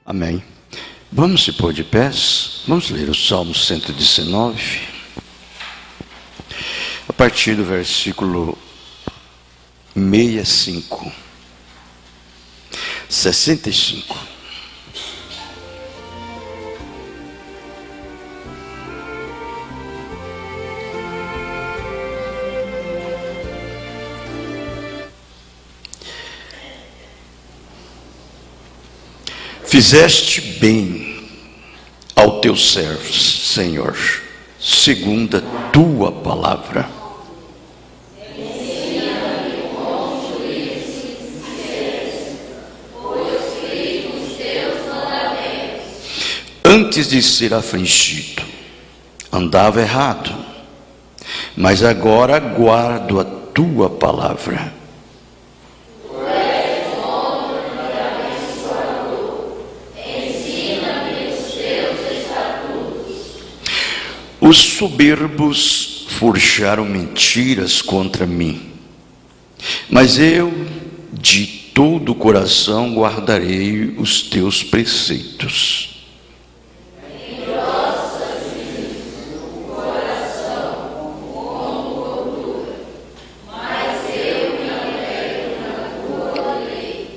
Amém. Vamos se pôr de pés, vamos ler o Salmo 119, a partir do versículo 65. Fizeste bem ao teu servo, Senhor, segundo a tua palavra. Ensina-me como juízes sinceros, pois fiz os teus mandamentos. Antes de ser afligido, andava errado, mas agora guardo a tua palavra. Os soberbos forjaram mentiras contra mim, mas eu de todo o coração guardarei os teus preceitos. Engrossas-me o coração como gordura, mas eu me alegro na tua lei.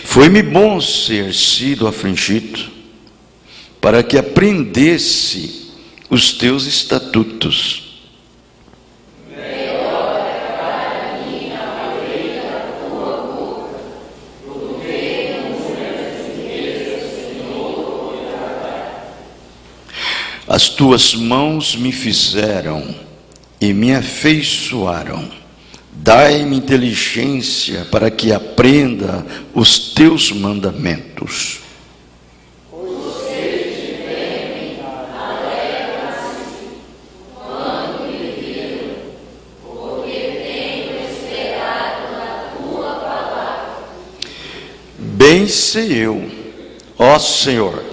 Foi-me bom ser sido afligido, para que aprendesse os teus estatutos. Melhor é para mim a lei da tua boca, do que muitas riquezas em outro lugar. As tuas mãos me fizeram e me afeiçoaram. Dai-me inteligência para que aprenda os teus mandamentos. Bem sei eu, ó Senhor,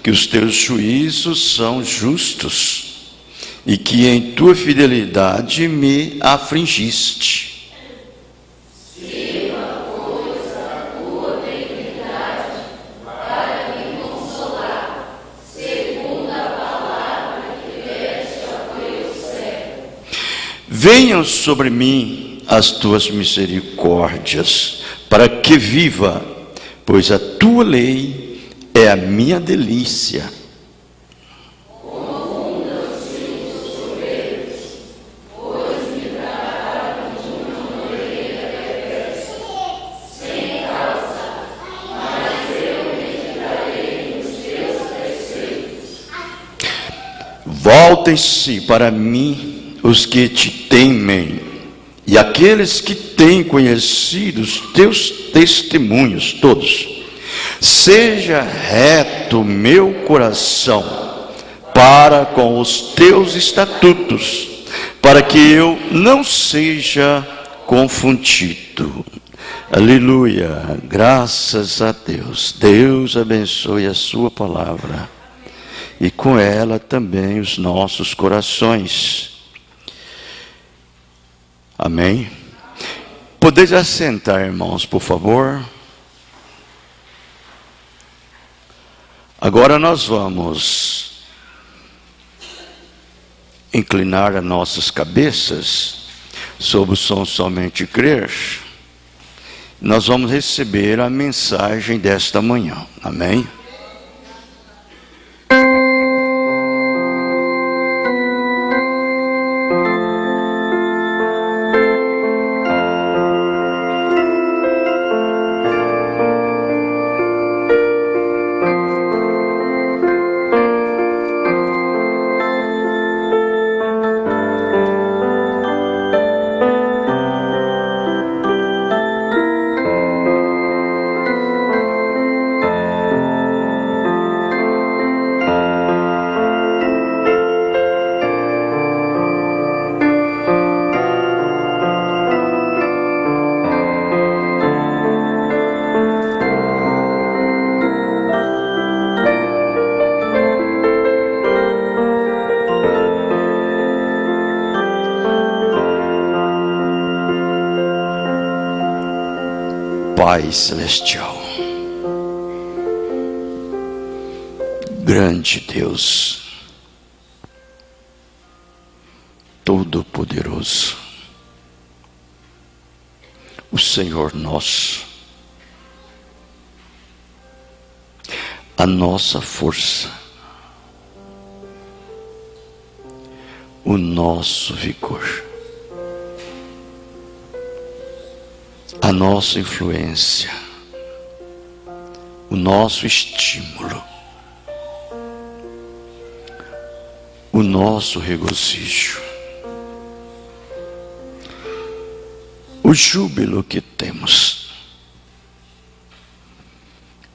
que os teus juízos são justos e que em tua fidelidade me afligiste. Sirva, pois, a tua benignidade para me consolar, segundo a palavra que deste ao teu servo. Venham sobre mim as tuas misericórdias, para que viva, pois a tua lei é a minha delícia. Confundam-se os soberbos, pois me trataram de uma maneira perversa, sem causa, mas eu meditarei nos teus preceitos. Voltem-se para mim os que te temem, e aqueles que têm conhecido os teus testemunhos todos. Seja reto meu coração para com os teus estatutos, para que eu não seja confundido. Aleluia, graças a Deus. Deus abençoe a sua palavra e com ela também os nossos corações. Amém? Podeis assentar, irmãos, por favor. Agora nós vamos inclinar as nossas cabeças sob o som somente crer. Nós vamos receber a mensagem desta manhã. Amém? Pai Celestial, grande Deus, Todo-Poderoso, o Senhor nosso, a nossa força, o nosso vigor, a nossa influência, o nosso estímulo, o nosso regozijo, o júbilo que temos.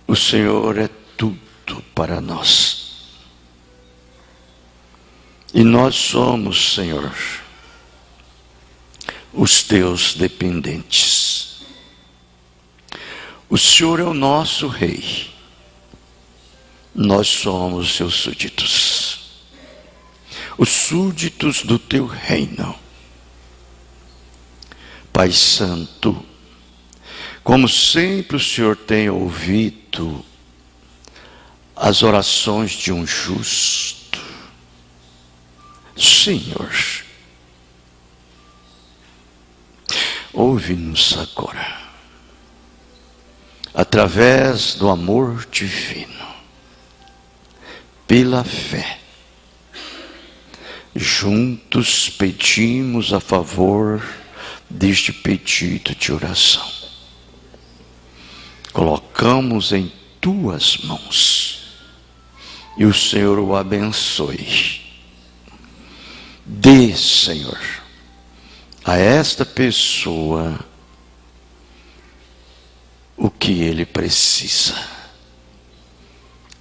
O Senhor é tudo para nós. E nós somos, Senhor, os teus dependentes. O Senhor é o nosso Rei. Nós somos seus súditos. Os súditos do teu reino. Pai Santo, como sempre o Senhor tem ouvido as orações de um justo, Senhor, ouve-nos agora, através do amor divino, pela fé, juntos pedimos a favor deste pedido de oração. Colocamos em tuas mãos e o Senhor o abençoe. Dê, Senhor, a esta pessoa o que ele precisa.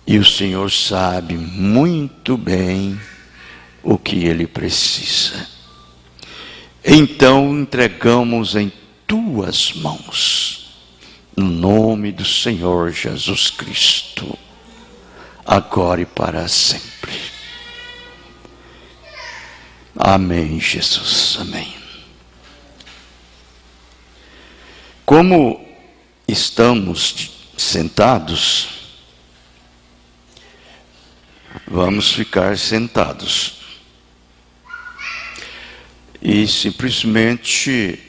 E o Senhor sabe muito bem o que ele precisa. Então entregamos em tuas mãos, no nome do Senhor Jesus Cristo, agora e para sempre. Amém, Jesus, amém. Como estamos sentados, vamos ficar sentados. E simplesmente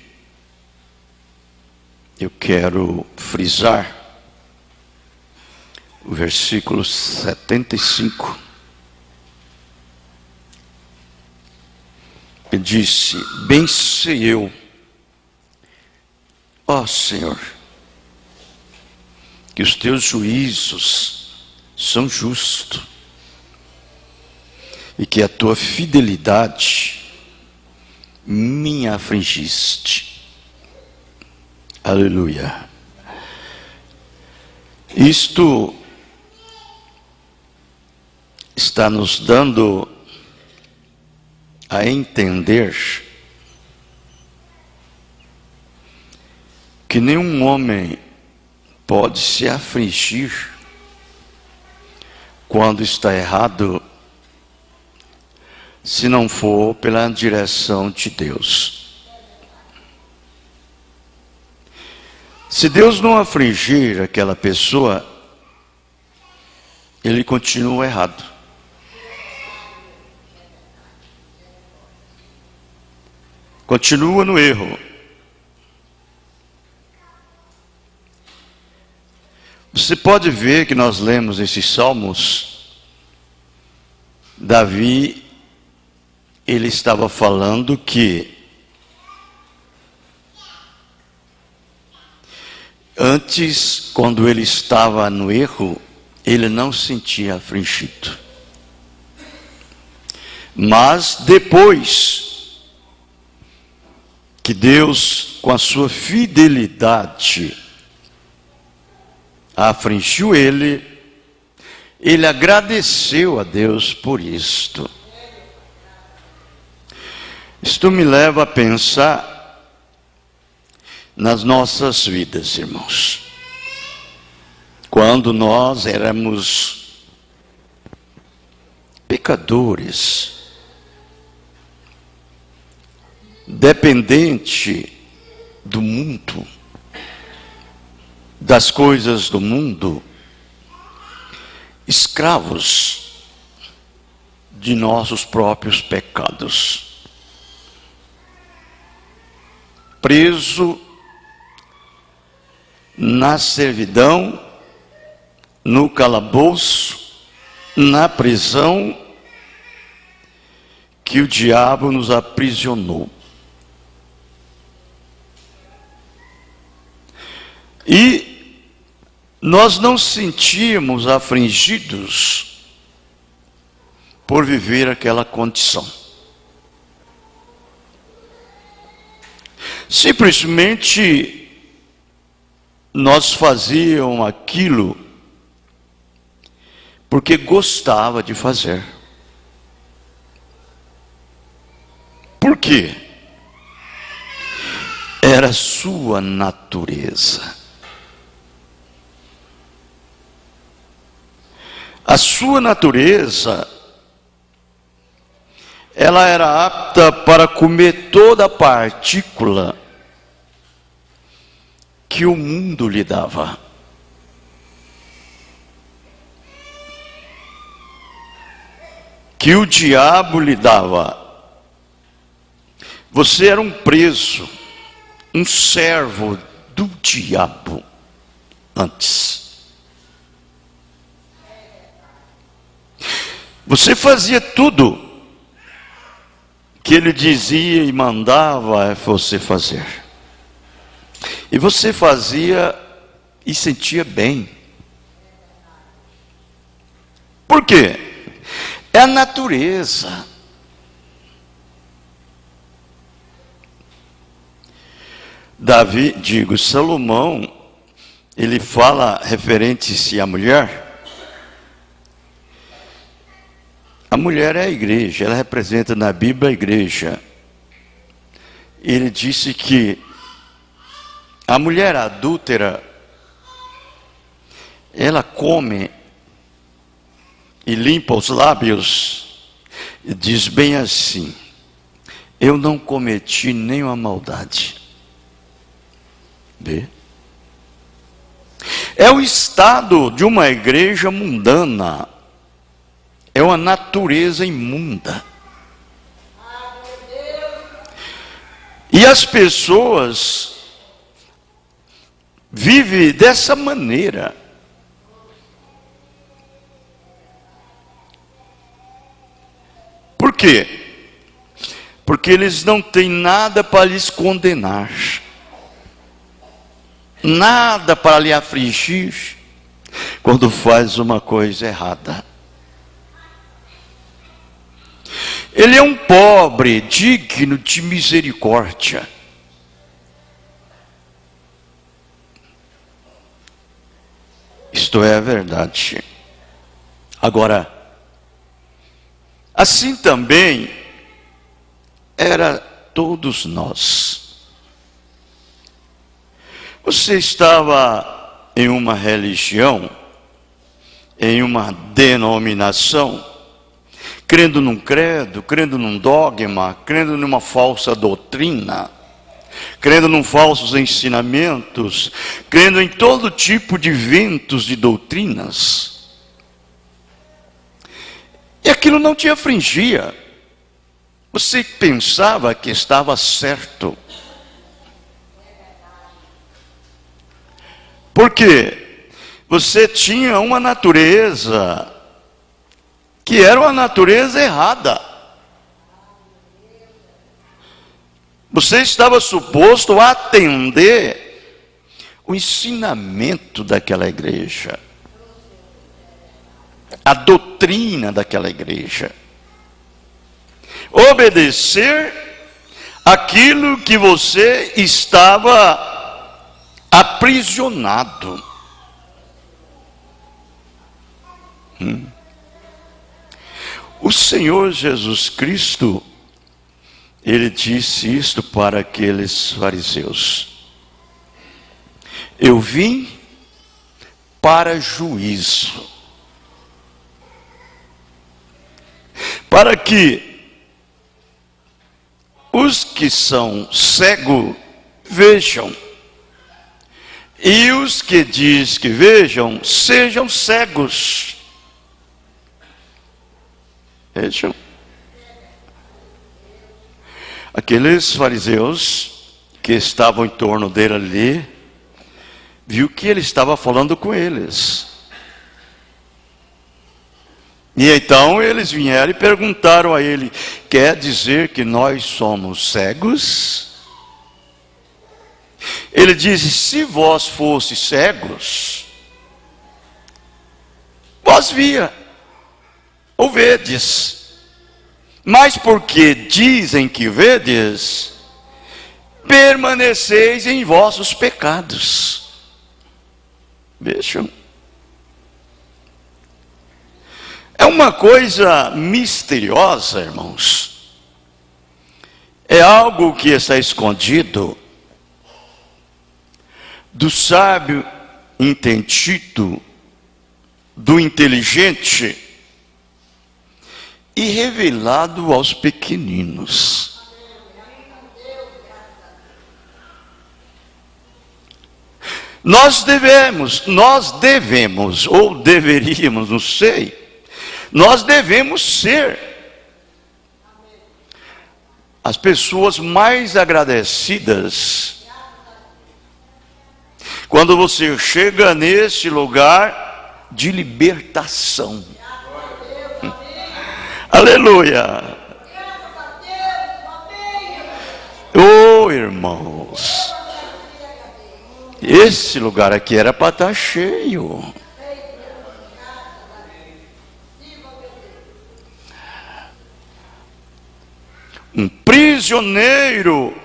eu quero frisar o versículo 75. Ele disse: bem sei eu, ó Senhor, que os teus juízos são justos e que a tua fidelidade me afligiste. Aleluia. Isto está nos dando a entender que nenhum homem pode se afligir quando está errado, se não for pela direção de Deus. Se Deus não afligir aquela pessoa, ele continua errado. Continua no erro. Você pode ver que nós lemos esses salmos, Davi, ele estava falando que antes, quando ele estava no erro, ele não se sentia afligido. Mas depois que Deus, com a sua fidelidade, afligiu ele agradeceu a Deus por isto. Isto me leva a pensar nas nossas vidas, irmãos. Quando nós éramos pecadores, dependente do mundo, das coisas do mundo, escravos de nossos próprios pecados, preso na servidão, no calabouço, na prisão que o diabo nos aprisionou. E nós não sentíamos afligidos por viver aquela condição. Simplesmente nós fazíamos aquilo porque gostava de fazer. Por quê? Era sua natureza. A sua natureza, ela era apta para comer toda a partícula que o mundo lhe dava. Que o diabo lhe dava. Você era um preso, um servo do diabo antes. Você fazia tudo que ele dizia e mandava você fazer. E você fazia e sentia bem. Por quê? É a natureza. Salomão, ele fala referente-se à mulher. A mulher é a igreja, ela representa na Bíblia a igreja. Ele disse que a mulher adúltera, ela come e limpa os lábios e diz bem assim: eu não cometi nenhuma maldade. Vê? É o estado de uma igreja mundana. É uma natureza imunda. E as pessoas vivem dessa maneira. Por quê? Porque eles não têm nada para lhes condenar, nada para lhe afligir quando faz uma coisa errada. Ele é um pobre digno de misericórdia. Isto é a verdade. Agora, assim também era todos nós. Você estava em uma religião, em uma denominação, crendo num credo, crendo num dogma, crendo numa falsa doutrina, crendo num falsos ensinamentos, crendo em todo tipo de ventos de doutrinas. E aquilo não te afligia. Você pensava que estava certo. Por quê? Você tinha uma natureza que era uma natureza errada. Você estava suposto a atender o ensinamento daquela igreja, a doutrina daquela igreja, obedecer aquilo que você estava aprisionado. O Senhor Jesus Cristo, ele disse isto para aqueles fariseus: eu vim para juízo, para que os que são cegos vejam, e os que diz que vejam sejam cegos. Vejam. Aqueles fariseus que estavam em torno dele ali, viu que ele estava falando com eles. E então eles vieram e perguntaram a ele: quer dizer que nós somos cegos? Ele disse: se vós fosses cegos, vós via, ou vedes, mas porque dizem que vedes, permaneceis em vossos pecados. Vejam. É uma coisa misteriosa, irmãos. É algo que está escondido do sábio entendido, do inteligente, e revelado aos pequeninos. Nós devemos, ou deveríamos, não sei, nós devemos ser as pessoas mais agradecidas quando você chega nesse lugar de libertação. Aleluia! Oh, irmãos, esse lugar aqui era para estar cheio. Um prisioneiro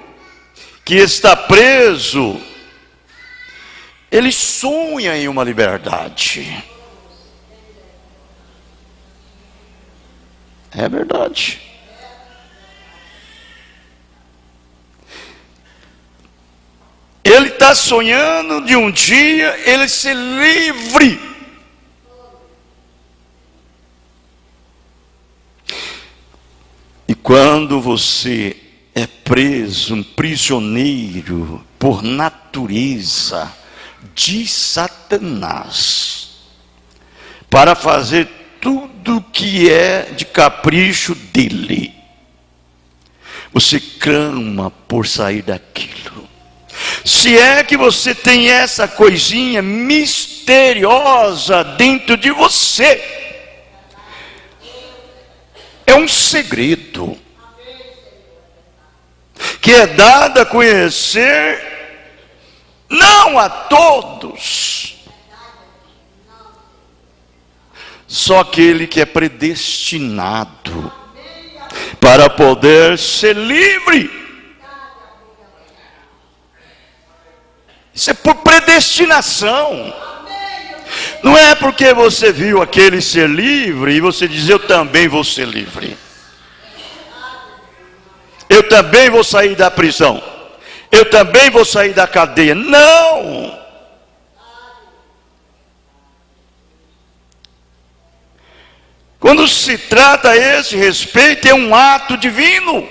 que está preso, ele sonha em uma liberdade. É verdade. Ele está sonhando de um dia ele ser livre. E quando você é preso, um prisioneiro por natureza de Satanás, para fazer tudo que é de capricho dele, você clama por sair daquilo. Se é que você tem essa coisinha misteriosa dentro de você, é um segredo que é dado a conhecer não a todos, só aquele que é predestinado para poder ser livre. Isso é por predestinação. Não é porque você viu aquele ser livre e você diz: eu também vou ser livre, eu também vou sair da prisão, eu também vou sair da cadeia. Não! Quando se trata a esse respeito, é um ato divino.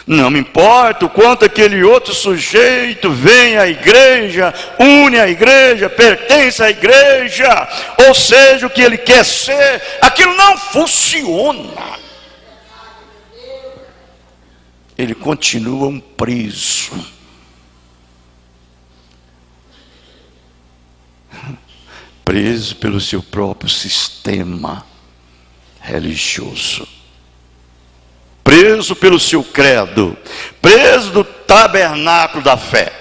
Não me importa o quanto aquele outro sujeito vem à igreja, une a igreja, pertence à igreja, ou seja, o que ele quer ser, aquilo não funciona. Ele continua um preso. Preso pelo seu próprio sistema religioso. Preso pelo seu credo, preso do tabernáculo da fé,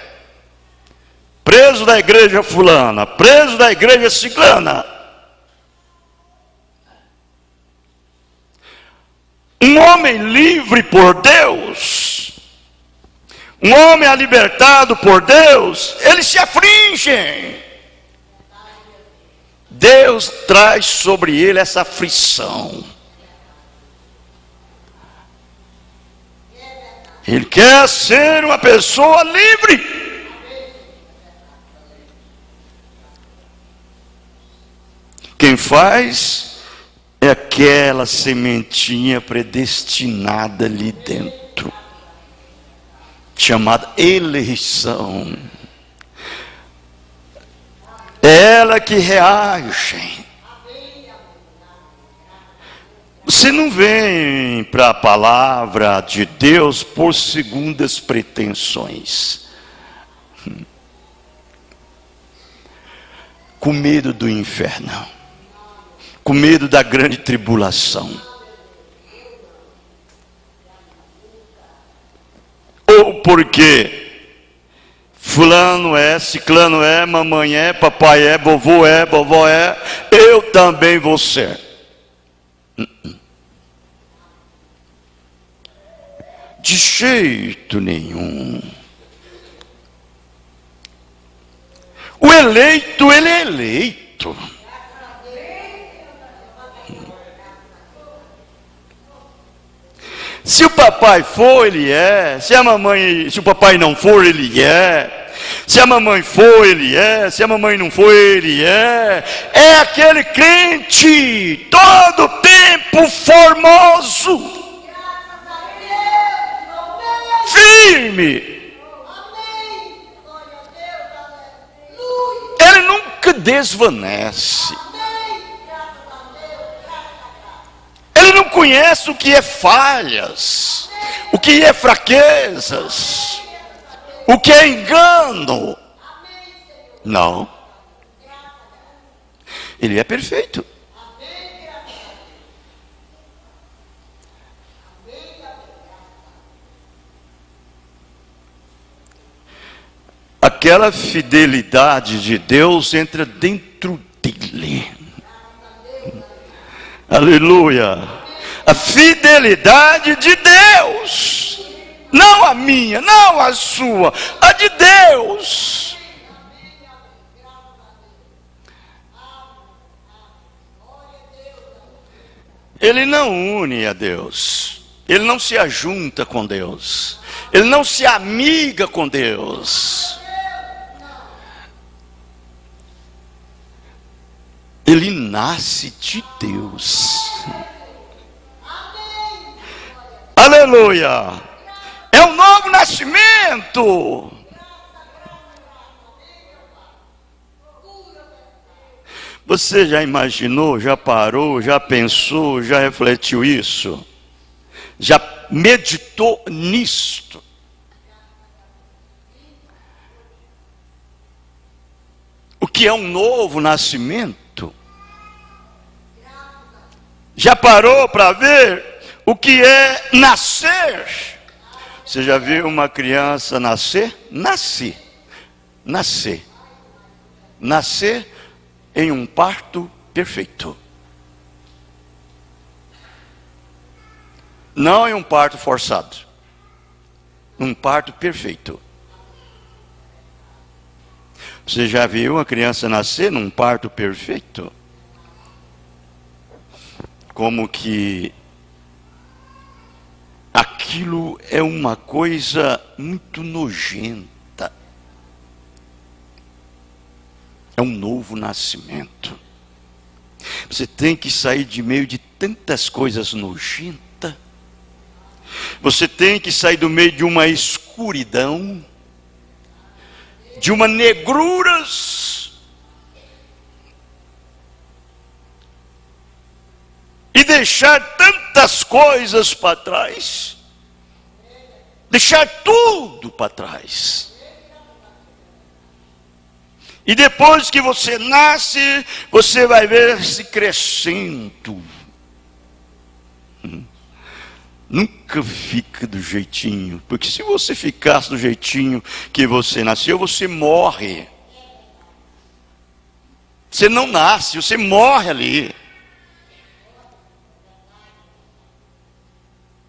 preso da igreja fulana, preso da igreja ciclana. Um homem livre por Deus, um homem libertado por Deus, eles se afligem. Deus traz sobre ele essa aflição. Ele quer ser uma pessoa livre. Quem faz é aquela sementinha predestinada ali dentro, chamada eleição. É ela que reage. Você não vem para a palavra de Deus por segundas pretensões, com medo do inferno, com medo da grande tribulação, ou porque fulano é, ciclano é, mamãe é, papai é, vovô é, vovó é, eu também vou ser. De jeito nenhum. O eleito, ele é eleito. Se o papai for, ele é. Se o papai não for, ele é. Se a mamãe for, ele é. Se a mamãe não for, ele é. É aquele crente todo tempo formoso, firme. Ele nunca desvanece. Ele não conhece o que é falhas, o que é fraquezas, o que é engano. Não. Ele é perfeito. Aquela fidelidade de Deus entra dentro dele. Aleluia. A fidelidade de Deus, não a minha, não a sua, a de Deus. Ele não une a Deus, ele não se ajunta com Deus, ele não se amiga com Deus. Ele nasce de Deus. Aleluia. É um novo nascimento. Você já imaginou, já parou, já pensou, já refletiu isso? Já meditou nisto? O que é um novo nascimento? Já parou para ver o que é nascer? Você já viu uma criança nascer? Nascer em um parto perfeito. Não em um parto forçado. Um parto perfeito. Você já viu uma criança nascer num parto perfeito? Como que aquilo é uma coisa muito nojenta. É um novo nascimento. Você tem que sair de meio de tantas coisas nojentas. Você tem que sair do meio de uma escuridão, de uma negruras, e deixar tantas coisas para trás, deixar tudo para trás. E depois que você nasce, você vai ver-se crescendo. Nunca fica do jeitinho, porque se você ficasse do jeitinho que você nasceu, você morre. Você não nasce, você morre ali.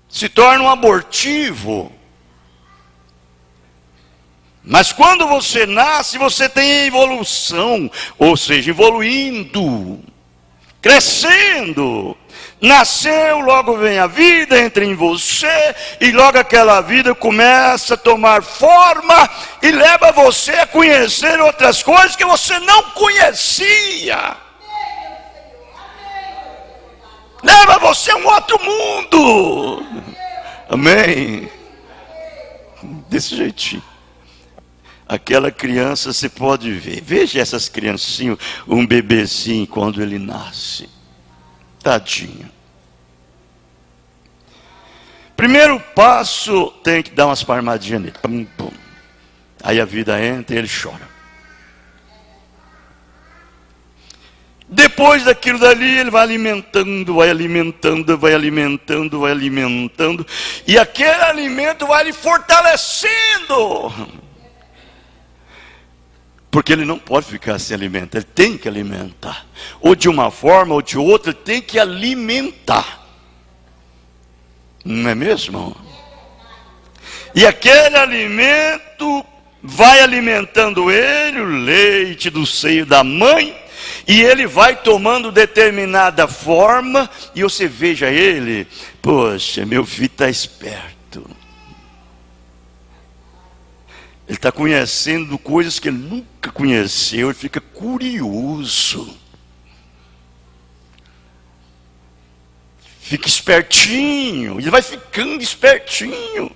Se torna um abortivo. Mas quando você nasce, você tem evolução, ou seja, evoluindo, crescendo. Nasceu, logo vem a vida, entra em você, e logo aquela vida começa a tomar forma, e leva você a conhecer outras coisas que você não conhecia. Leva você a um outro mundo. Amém? Desse jeitinho. Aquela criança você pode ver. Veja essas criancinhas, um bebezinho quando ele nasce. Tadinho. Primeiro passo, tem que dar umas palmadinhas nele. Pum, pum. Aí a vida entra e ele chora. Depois daquilo dali, ele vai alimentando, vai alimentando, vai alimentando, vai alimentando. E aquele alimento vai lhe fortalecendo. Porque ele não pode ficar sem alimento, ele tem que alimentar. Ou de uma forma ou de outra, ele tem que alimentar. Não é mesmo? E aquele alimento vai alimentando ele, o leite do seio da mãe. E ele vai tomando determinada forma. E você veja ele, poxa, meu filho está esperto. Ele está conhecendo coisas que ele nunca conheceu. Ele fica curioso. Fica espertinho. Ele vai ficando espertinho.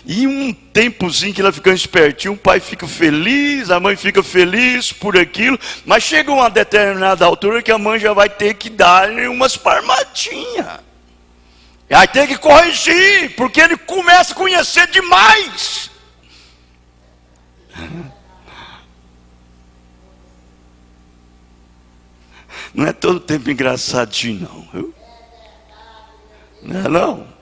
E um tempozinho que ele vai ficando espertinho, o pai fica feliz, a mãe fica feliz por aquilo. Mas chega uma determinada altura que a mãe já vai ter que dar-lhe umas palmadinhas. E aí tem que corrigir, porque ele começa a conhecer demais. Não é todo tempo engraçadinho não, viu? Não é não.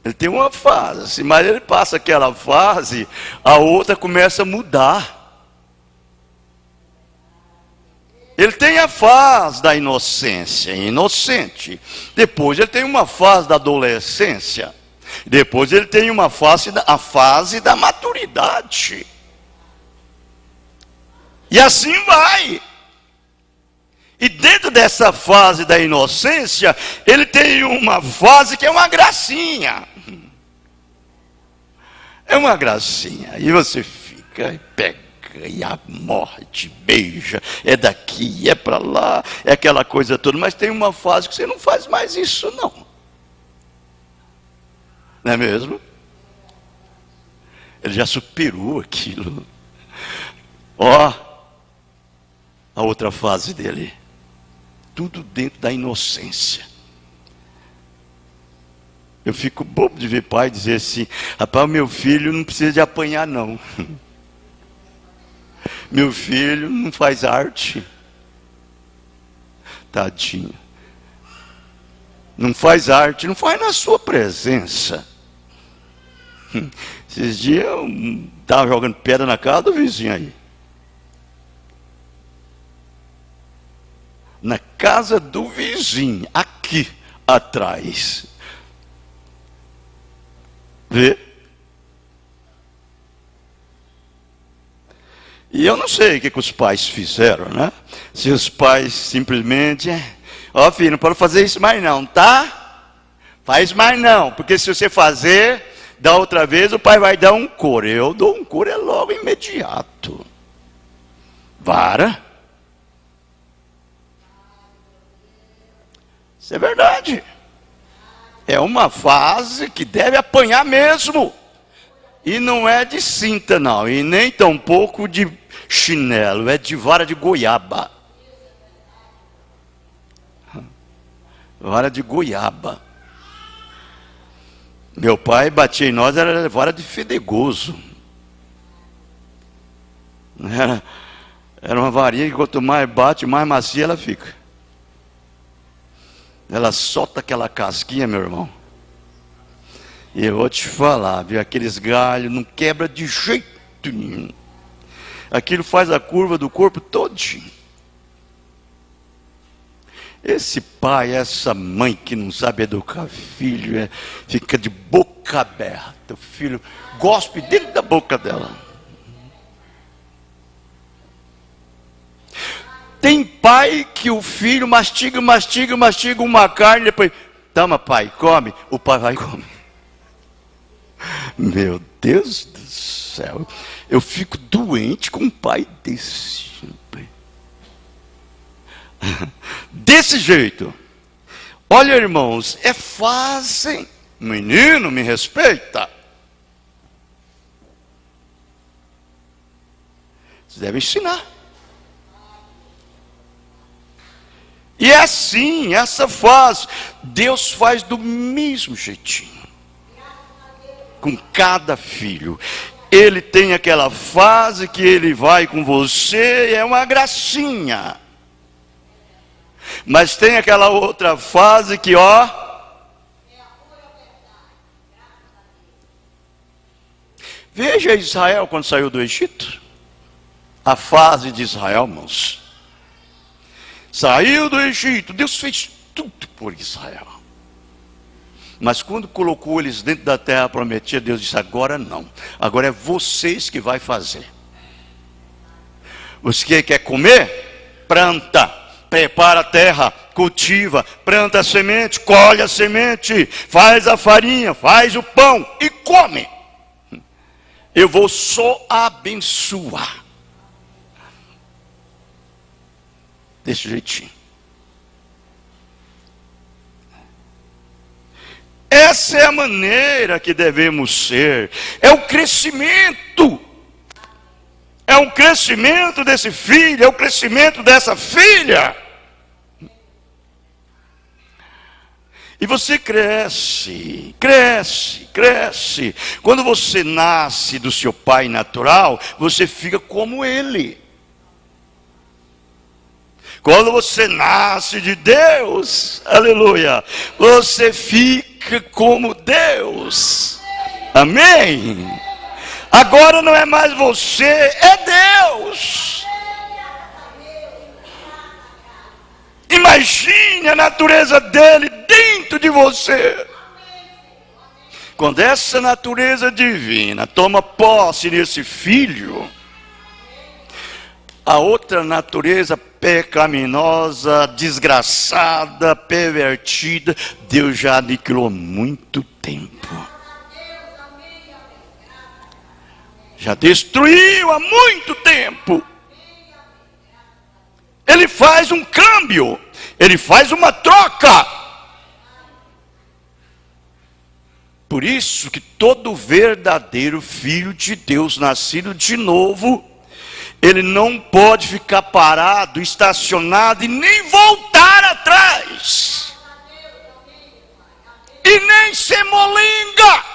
Ele tem uma fase, mas ele passa aquela fase, a outra começa a mudar. Ele tem a fase da inocência, inocente. Depois ele tem uma fase da adolescência. Depois ele tem uma fase, a fase da maturidade. E assim vai. E dentro dessa fase da inocência, ele tem uma fase que é uma gracinha. É uma gracinha. E você fica, pega, e a morte, beija, é daqui, é para lá, é aquela coisa toda. Mas tem uma fase que você não faz mais isso não. Não é mesmo? Ele já superou aquilo. Ó, a outra fase dele. Tudo dentro da inocência. Eu fico bobo de ver pai dizer assim: rapaz, meu filho não precisa de apanhar não. Meu filho não faz arte. Tadinho. Não faz arte, não faz na sua presença. Esses dias eu estava jogando pedra na casa do vizinho aí. Na casa do vizinho, aqui atrás. Vê? E eu não sei o que os pais fizeram, né? Se os pais simplesmente, ó filho, não pode fazer isso mais não, tá? Faz mais não, porque se você fazer, da outra vez o pai vai dar um couro. Eu dou um couro é logo imediato. Vara. Isso é verdade. É uma fase que deve apanhar mesmo. E não é de cinta não, e nem tampouco de chinelo, é de vara de goiaba. Vara de goiaba. Meu pai batia em nós, era vara de fedegoso. Era uma varinha que quanto mais bate, mais macia ela fica. Ela solta aquela casquinha, meu irmão. E eu vou te falar, viu? Aqueles galhos não quebra de jeito nenhum. Aquilo faz a curva do corpo todinho. Esse pai, essa mãe que não sabe educar filho, fica de boca aberta. O filho gospe dentro da boca dela. Tem pai que o filho mastiga uma carne, depois, toma pai, come. O pai vai e come. Meu Deus do céu, eu fico doente com um pai desse. Desse jeito. Olha, irmãos, é fácil. Menino, me respeita. Você deve ensinar. E é assim, essa fase, Deus faz do mesmo jeitinho. com cada filho. Ele tem aquela fase que ele vai com você, é uma gracinha. Mas tem aquela outra fase que, veja Israel quando saiu do Egito. A fase de Israel, irmãos. Saiu do Egito, Deus fez tudo por Israel. Mas quando colocou eles dentro da terra prometida, Deus disse: agora não. Agora é vocês que vai fazer. Você quer comer? Planta, prepara a terra, cultiva, planta a semente, colhe a semente, faz a farinha, faz o pão e come. Eu vou só abençoar. Desse jeitinho. Essa é a maneira que devemos ser. É o crescimento. É um crescimento desse filho, é o crescimento dessa filha. E você cresce, cresce, cresce. Quando você nasce do seu pai natural, você fica como ele. Quando você nasce de Deus, aleluia, você fica como Deus. Amém? Agora não é mais você, é Deus. Imagine a natureza dele dentro de você. Quando essa natureza divina toma posse nesse filho, a outra natureza pecaminosa, desgraçada, pervertida, Deus já aniquilou há muito tempo. Já destruiu há muito tempo. Ele faz um câmbio, ele faz uma troca. Por isso que todo verdadeiro filho de Deus, nascido de novo, ele não pode ficar parado, estacionado e nem voltar atrás. E nem ser molinga.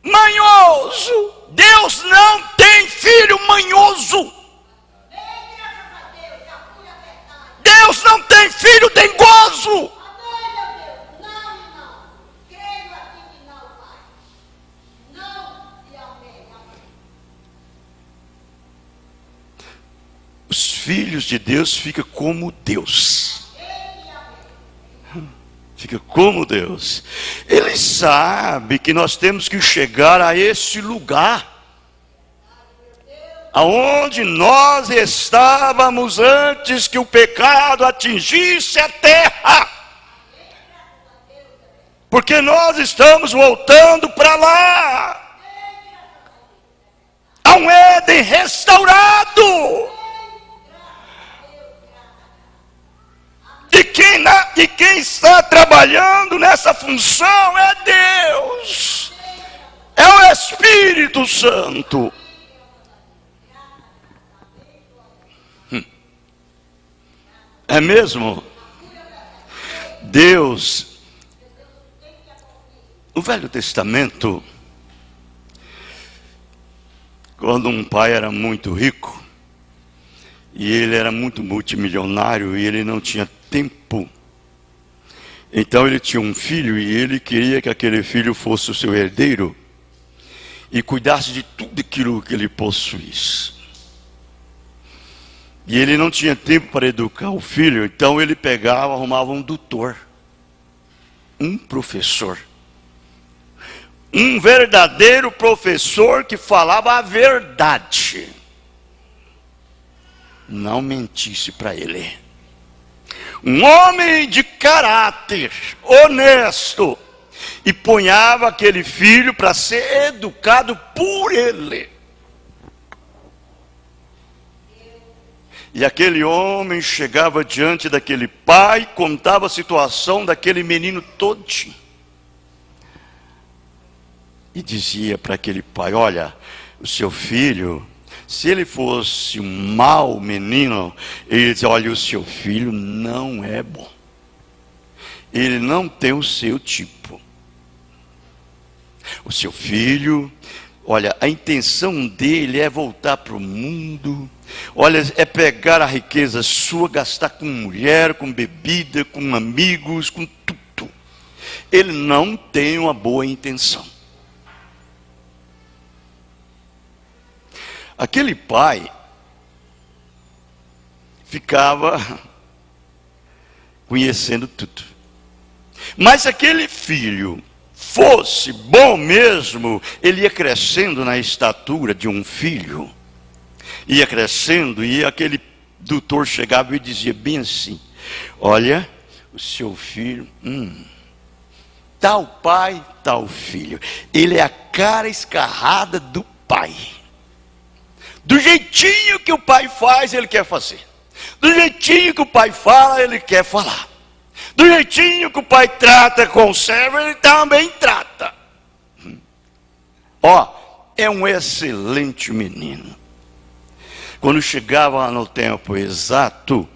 Manhoso. Deus não tem filho manhoso. Deus não tem filho dengoso. Os filhos de Deus ficam como Deus. Fica como Deus. Ele sabe que nós temos que chegar a esse lugar aonde nós estávamos antes que o pecado atingisse a terra. Porque nós estamos voltando para lá. A um Éden restaurado. E quem está trabalhando nessa função é Deus. É o Espírito Santo. É mesmo? Deus, no Velho Testamento, quando um pai era muito rico, e ele era muito multimilionário, e ele não tinha tempo, então ele tinha um filho, e ele queria que aquele filho fosse o seu herdeiro, e cuidasse de tudo aquilo que ele possuísse. E ele não tinha tempo para educar o filho, então ele pegava, arrumava um tutor, um professor, um verdadeiro professor que falava a verdade, não mentisse para ele, um homem de caráter, honesto, e ponhava aquele filho para ser educado por ele. E aquele homem chegava diante daquele pai, contava a situação daquele menino todinho. E dizia para aquele pai: olha, o seu filho, se ele fosse um mau menino, ele dizia: olha, o seu filho não é bom. ele não tem o seu tipo. O seu filho, olha, a intenção dele é voltar para o mundo. Olha, é pegar a riqueza sua, gastar com mulher, com bebida, com amigos, com tudo. Ele não tem uma boa intenção. Aquele pai ficava conhecendo tudo. Mas aquele filho fosse bom mesmo, ele ia crescendo na estatura de um filho. Ia crescendo, e aquele doutor chegava e dizia bem assim: olha, o seu filho, tal pai, tal filho. Ele é a cara escarrada do pai. Do jeitinho que o pai faz, ele quer fazer. Do jeitinho que o pai fala, ele quer falar. Do jeitinho que o pai trata com o servo, ele também trata. Ó, é um excelente menino. Quando chegava no tempo exato,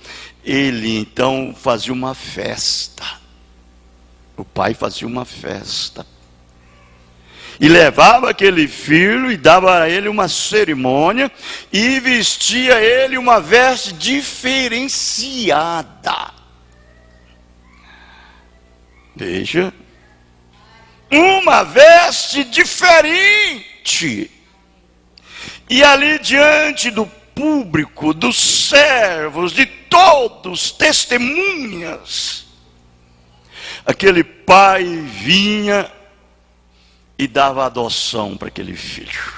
ele então fazia uma festa. O pai fazia uma festa. E levava aquele filho e dava a ele uma cerimônia e vestia ele uma veste diferenciada. Veja, uma veste diferente. E ali diante do público, dos servos, de todos, testemunhas, aquele pai vinha e dava adoção para aquele filho.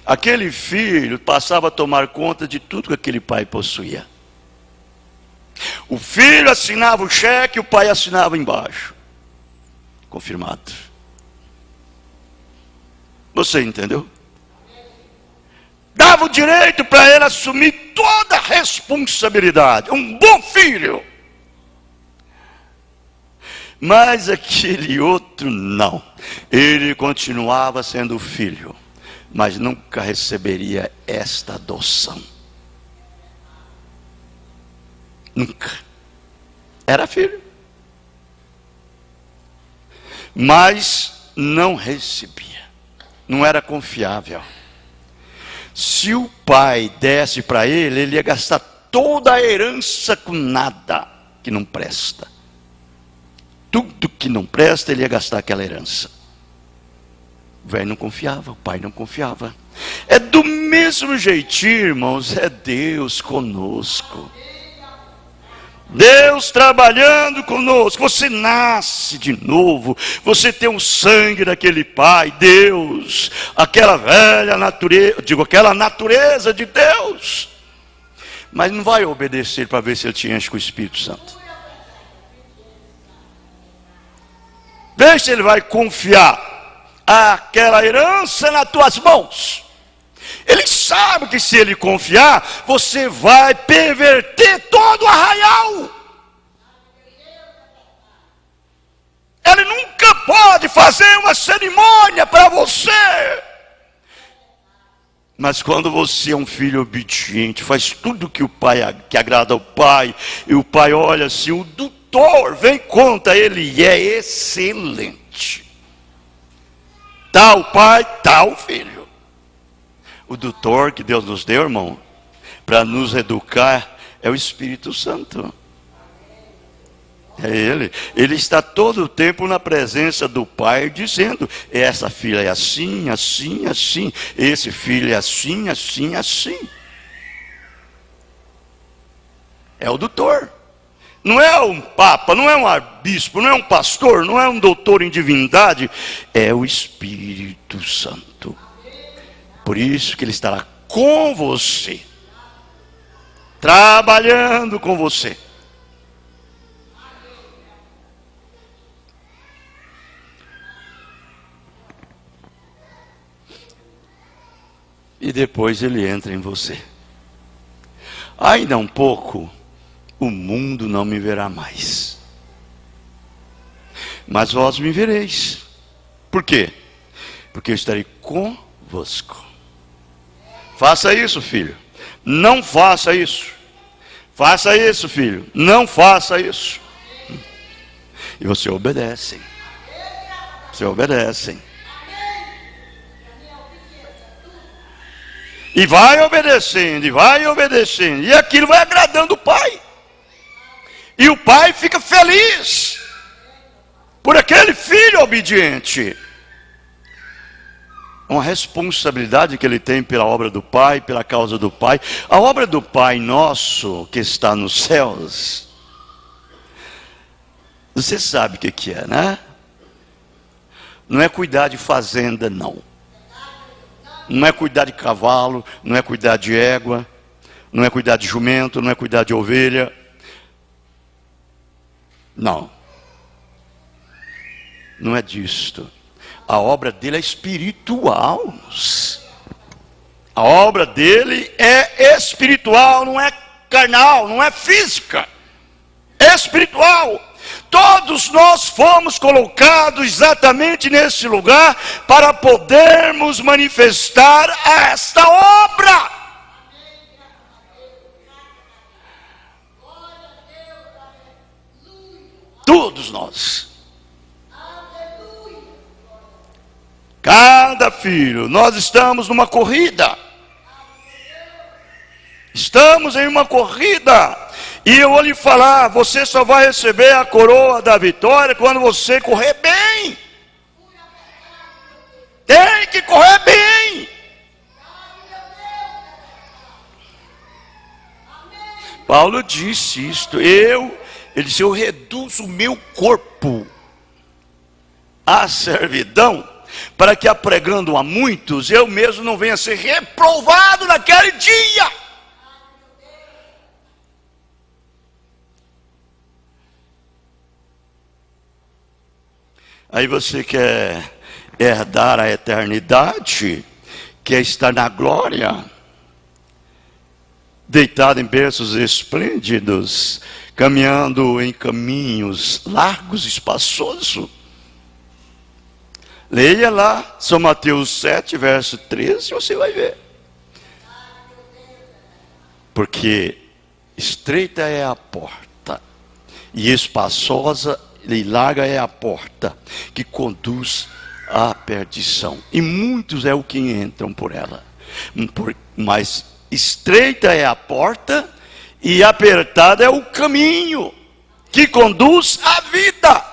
Aquele filho passava a tomar conta de tudo que aquele pai possuía. O filho assinava o cheque, o pai assinava embaixo. Confirmado. Você entendeu? Dava o direito para ele assumir toda a responsabilidade. Um bom filho. Mas aquele outro não. Ele continuava sendo filho, mas nunca receberia esta adoção. Nunca. Era filho, mas não recebia. Não era confiável. Se o pai desse para ele, ele ia gastar toda a herança com nada que não presta. Tudo que não presta, ele ia gastar aquela herança. O velho não confiava, o pai não confiava. É do mesmo jeitinho, irmãos, é Deus conosco. Deus trabalhando conosco. Você nasce de novo, você tem o sangue daquele pai, Deus, aquela velha natureza, aquela natureza de Deus. Mas não vai obedecer para ver se ele te enche com o Espírito Santo. Vê se ele vai confiar aquela herança nas tuas mãos. Ele sabe que se ele confiar, você vai perverter todo o arraial. Ele nunca pode fazer uma cerimônia para você. Mas quando você é um filho obediente, faz tudo que que agrada ao pai, e o pai olha assim, o doutor vem conta, ele é excelente. Tal pai, tal filho. O doutor que Deus nos deu, irmão, para nos educar, é o Espírito Santo. É Ele. Ele está todo o tempo na presença do Pai, dizendo, essa filha é assim, assim, assim. Esse filho é assim, assim, assim. É o doutor. Não é um papa, não é um bispo, não é um pastor, não é um doutor em divindade. É o Espírito Santo. Por isso que ele estará com você, trabalhando com você. E depois ele entra em você. Ainda um pouco, o mundo não me verá mais, mas vós me vereis. Por quê? Porque eu estarei convosco. Faça isso, filho. Não faça isso. Faça isso, filho. Não faça isso. E você obedece. Você obedece. E vai obedecendo, e vai obedecendo. E aquilo vai agradando o pai. E o pai fica feliz por aquele filho obediente. Uma responsabilidade que ele tem pela obra do pai, pela causa do pai. A obra do Pai nosso que está nos céus, você sabe o que é, né? Não é cuidar de fazenda, não. Não é cuidar de cavalo, não é cuidar de égua, não é cuidar de jumento, não é cuidar de ovelha. Não. Não é disto. A obra dele é espiritual. A obra dele é espiritual, não é carnal, não é física. É espiritual. Todos nós fomos colocados exatamente nesse lugar para podermos manifestar esta obra. Todos nós. Cada filho, nós estamos numa corrida. Estamos em uma corrida. E eu vou lhe falar, você só vai receber a coroa da vitória quando você correr bem. Tem que correr bem. Paulo disse isto. Ele disse, eu reduzo o meu corpo à servidão, para que apregando a muitos, eu mesmo não venha a ser reprovado naquele dia. Aí você quer herdar a eternidade, quer estar na glória, deitado em berços esplêndidos, caminhando em caminhos largos, espaçosos. Leia lá, São Mateus 7, verso 13, você vai ver. Porque estreita é a porta, e espaçosa e larga é a porta, que conduz à perdição. E muitos é o que entram por ela. Mas estreita é a porta, e apertado é o caminho, que conduz à vida.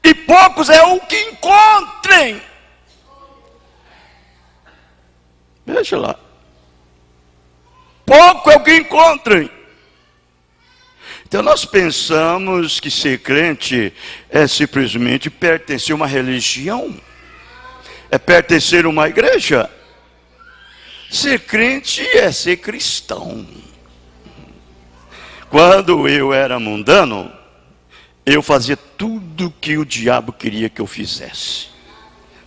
E poucos é o que encontrem. Veja lá. Pouco é o que encontrem. Então nós pensamos que ser crente é simplesmente pertencer a uma religião. É pertencer a uma igreja. Ser crente é ser cristão. Quando eu era mundano, eu fazia tudo que o diabo queria que eu fizesse.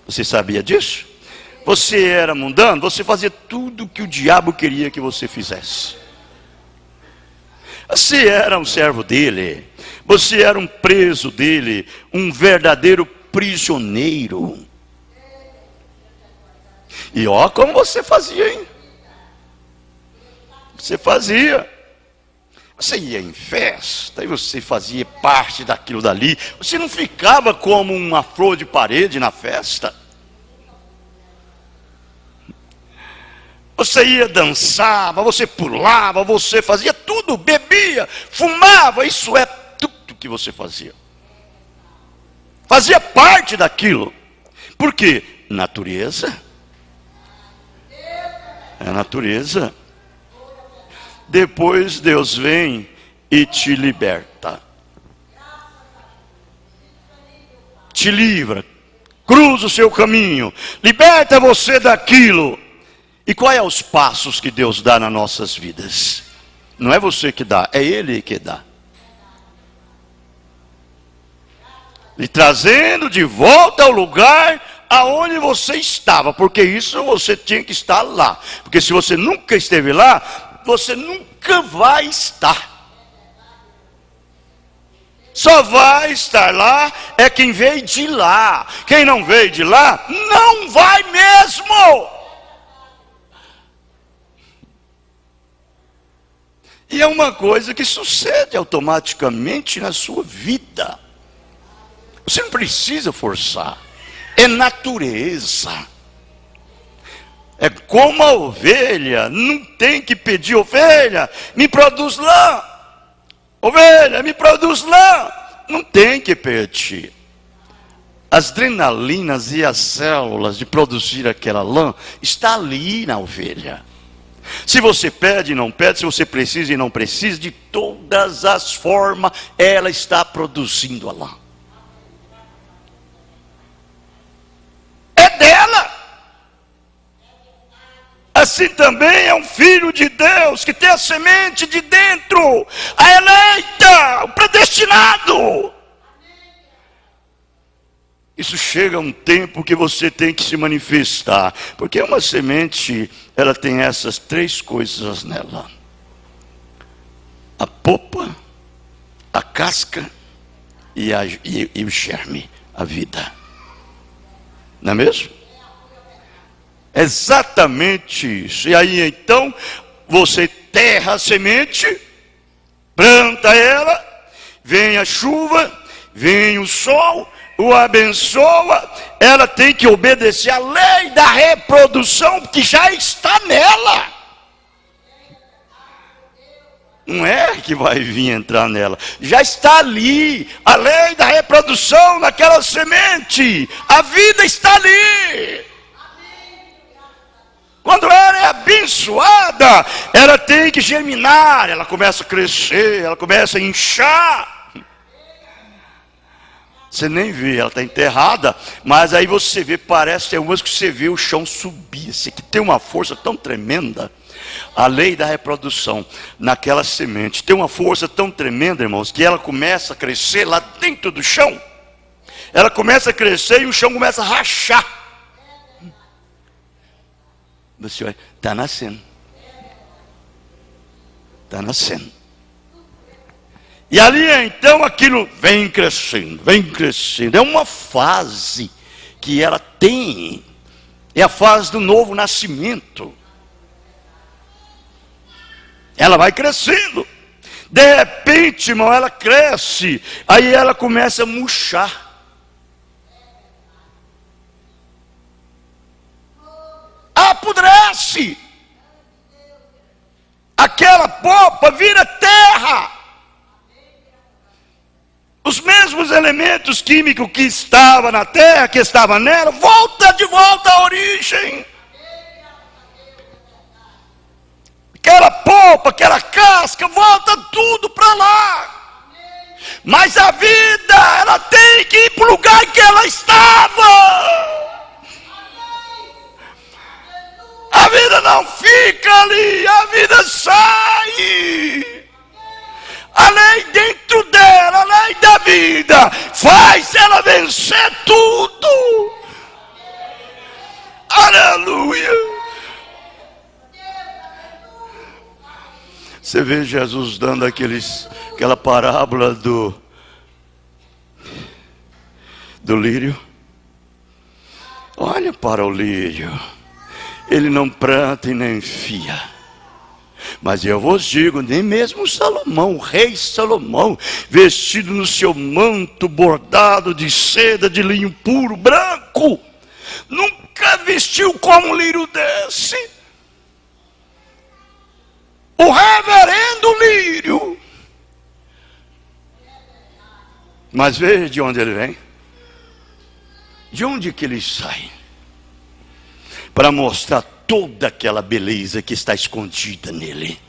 Você sabia disso? Você era mundano, você fazia tudo que o diabo queria que você fizesse. Você era um servo dele, você era um preso dele, um verdadeiro prisioneiro. E ó como você fazia, hein? Você fazia. Você ia em festa e você fazia parte daquilo dali. Você não ficava como uma flor de parede na festa. Você ia, dançava, você pulava, você fazia tudo, bebia, fumava. Isso é tudo que você fazia. Fazia parte daquilo. Por quê? Natureza. É a natureza. Depois Deus vem e te liberta. Te livra. Cruza o seu caminho. Liberta você daquilo. E quais são os passos que Deus dá nas nossas vidas? Não é você que dá, é Ele que dá. E trazendo de volta ao lugar aonde você estava. Porque isso você tinha que estar lá. Porque se você nunca esteve lá, você nunca vai estar. Só vai estar lá é quem veio de lá. Quem não veio de lá, não vai mesmo. E é uma coisa que sucede automaticamente na sua vida. Você não precisa forçar. É natureza. É como a ovelha. Não tem que pedir: ovelha, me produz lã. Ovelha, me produz lã. Não tem que pedir. As adrenalinas e as células de produzir aquela lã está ali na ovelha. Se você pede e não pede, se você precisa e não precisa, de todas as formas, ela está produzindo a lã. É dela. Assim também é um filho de Deus, que tem a semente de dentro, a eleita, o predestinado. Isso chega a um tempo que você tem que se manifestar, porque uma semente, ela tem essas três coisas nela: a polpa, a casca e o germe, a vida. Não é mesmo? Exatamente isso. E aí então, você terra a semente, planta ela, vem a chuva, vem o sol, o abençoa, ela tem que obedecer à lei da reprodução que já está nela. Não é que vai vir entrar nela, já está ali, a lei da reprodução naquela semente, a vida está ali. Quando ela é abençoada, ela tem que germinar, ela começa a crescer, ela começa a inchar. Você nem vê, ela está enterrada, mas aí você vê, parece ter umas que você vê o chão subir, assim, que tem uma força tão tremenda. A lei da reprodução naquela semente tem uma força tão tremenda, irmãos, que ela começa a crescer lá dentro do chão. Ela começa a crescer e o chão começa a rachar. Você olha, está nascendo. Está nascendo. E ali então aquilo vem crescendo, vem crescendo. É uma fase que ela tem. É a fase do novo nascimento. Ela vai crescendo. De repente, irmão, ela cresce. Aí ela começa a murchar. Apodrece. Aquela polpa vira terra. Os mesmos elementos químicos que estavam na terra, que estavam nela, volta de volta à origem. Aquela polpa, aquela casca, volta tudo para lá. Mas a vida, ela tem que ir para o lugar que ela estava. A vida não fica ali, a vida sai. A lei dentro dela, a lei da vida, faz ela vencer tudo. Aleluia. Você vê Jesus dando aquela parábola do lírio. Olha para o lírio. Ele não planta e nem fia. Mas eu vos digo, nem mesmo Salomão, o rei Salomão, vestido no seu manto bordado de seda de linho puro, branco, nunca vestiu como um lírio desse. O reverendo lírio. Mas veja de onde ele vem. De onde que ele sai? Para mostrar toda aquela beleza que está escondida nele.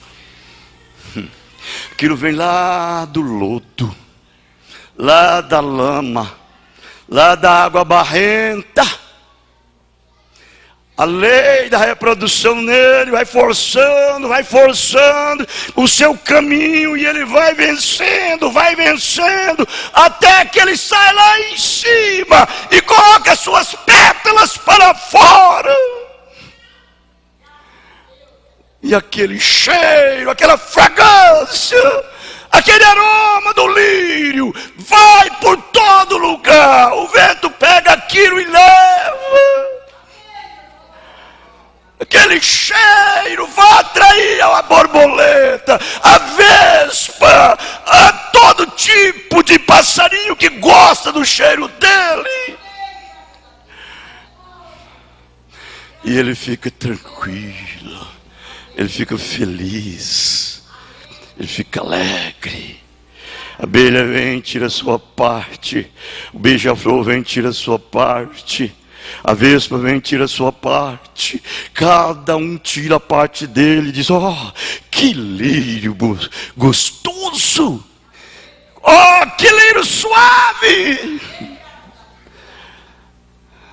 Aquilo vem lá do lodo, lá da lama, lá da água barrenta. A lei da reprodução nele vai forçando o seu caminho, e ele vai vencendo, até que ele sai lá em cima e coloca as suas pétalas para fora. E aquele cheiro, aquela fragrância, aquele aroma do lírio vai por todo lugar. O vento pega aquilo e leva. Aquele cheiro vai atrair a borboleta, a de passarinho que gosta do cheiro dele. E ele fica tranquilo, ele fica feliz, ele fica alegre. A abelha vem, tira a sua parte. O beija-flor vem, tira a sua parte. A vespa vem, tira a sua parte. Cada um tira a parte dele e diz: oh, que lírio gostoso. Oh, que lírio suave.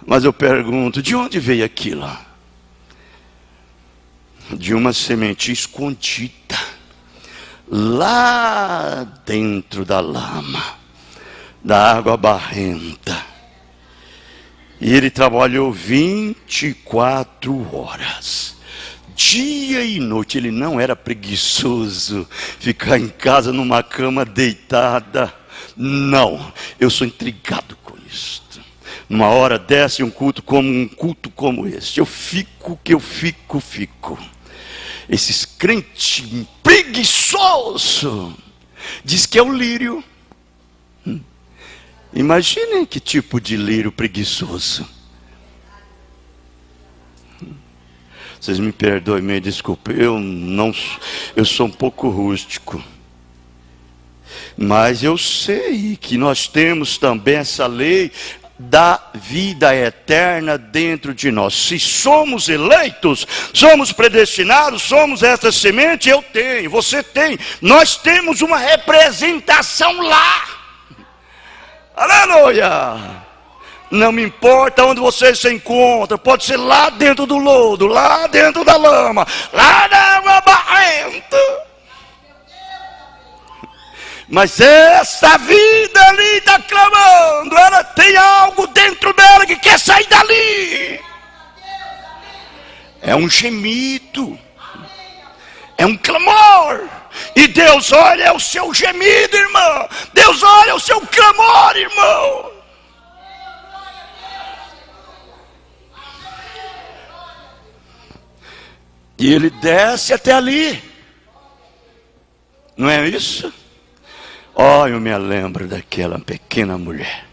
Mas eu pergunto, de onde veio aquilo? De uma semente escondida lá dentro da lama, da água barrenta. E ele trabalhou 24 horas, dia e noite. Ele não era preguiçoso, ficar em casa numa cama deitada. Não, eu sou intrigado com isso. Numa hora dessa, um culto como esse, eu fico. Esses crentes preguiçosos diz que é o lírio. Imaginem que tipo de lírio preguiçoso. Vocês me perdoem, me desculpem, eu sou um pouco rústico. Mas eu sei que nós temos também essa lei da vida eterna dentro de nós. Se somos eleitos, somos predestinados, somos essa semente, eu tenho, você tem, nós temos uma representação lá. Aleluia! Não me importa onde você se encontra, pode ser lá dentro do lodo, lá dentro da lama, lá na água barrenta. Mas essa vida ali está clamando, ela tem algo dentro dela que quer sair dali. É um gemido, é um clamor. E Deus olha o seu gemido, irmão. Deus olha o seu clamor, irmão. E ele desce até ali. Não é isso? Oh, eu me lembro daquela pequena mulher.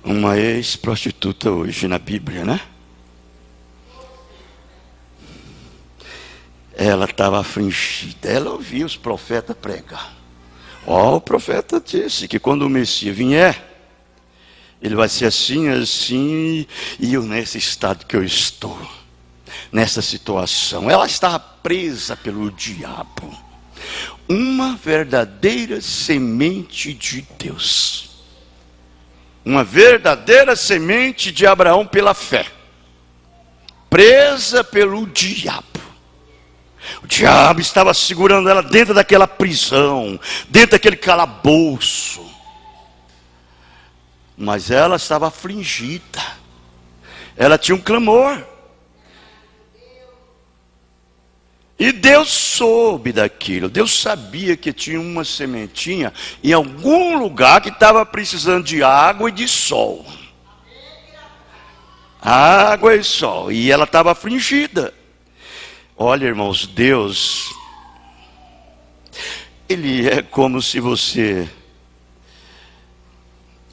Uma ex-prostituta hoje na Bíblia, né? Ela estava afligida. Ela ouvia os profetas pregar. O profeta disse que quando o Messias vier, ele vai ser assim, assim, e eu nesse estado que eu estou, nessa situação. Ela estava presa pelo diabo. Uma verdadeira semente de Deus. Uma verdadeira semente de Abraão pela fé. Presa pelo diabo. O diabo estava segurando ela dentro daquela prisão, dentro daquele calabouço. Mas ela estava afligida. Ela tinha um clamor. E Deus soube daquilo. Deus sabia que tinha uma sementinha em algum lugar que estava precisando de água e de sol. Água e sol. E ela estava afligida. Olha, irmãos, Deus, Ele é como se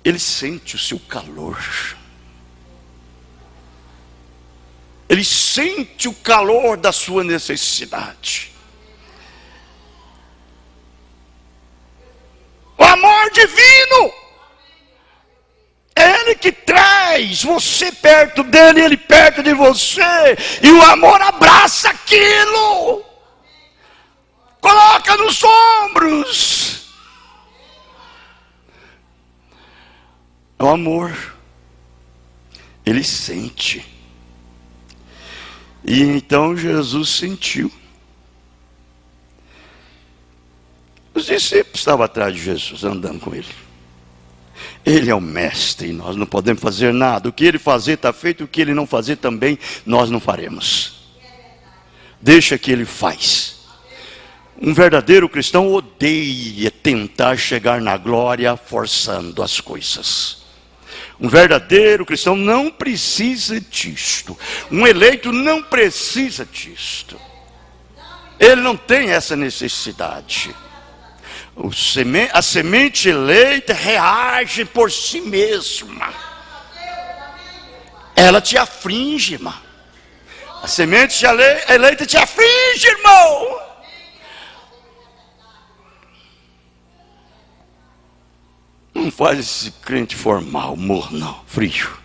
Ele sente o seu calor. Ele sente o calor da sua necessidade. O amor divino. É Ele que traz você perto dele, ele perto de você. E o amor abraça aquilo. Coloca nos ombros. O amor. Ele sente. E então Jesus sentiu. Os discípulos estavam atrás de Jesus, andando com ele. Ele é o mestre e nós não podemos fazer nada. O que ele fazer está feito, o que ele não fazer também nós não faremos. Deixa que ele faz. Um verdadeiro cristão odeia tentar chegar na glória forçando as coisas. Um verdadeiro cristão não precisa disto. Um eleito não precisa disto. Ele não tem essa necessidade. A semente eleita reage por si mesma. Ela te aflige, irmão. A semente eleita te aflige, irmão. Não faz esse crente formal, morno, frio.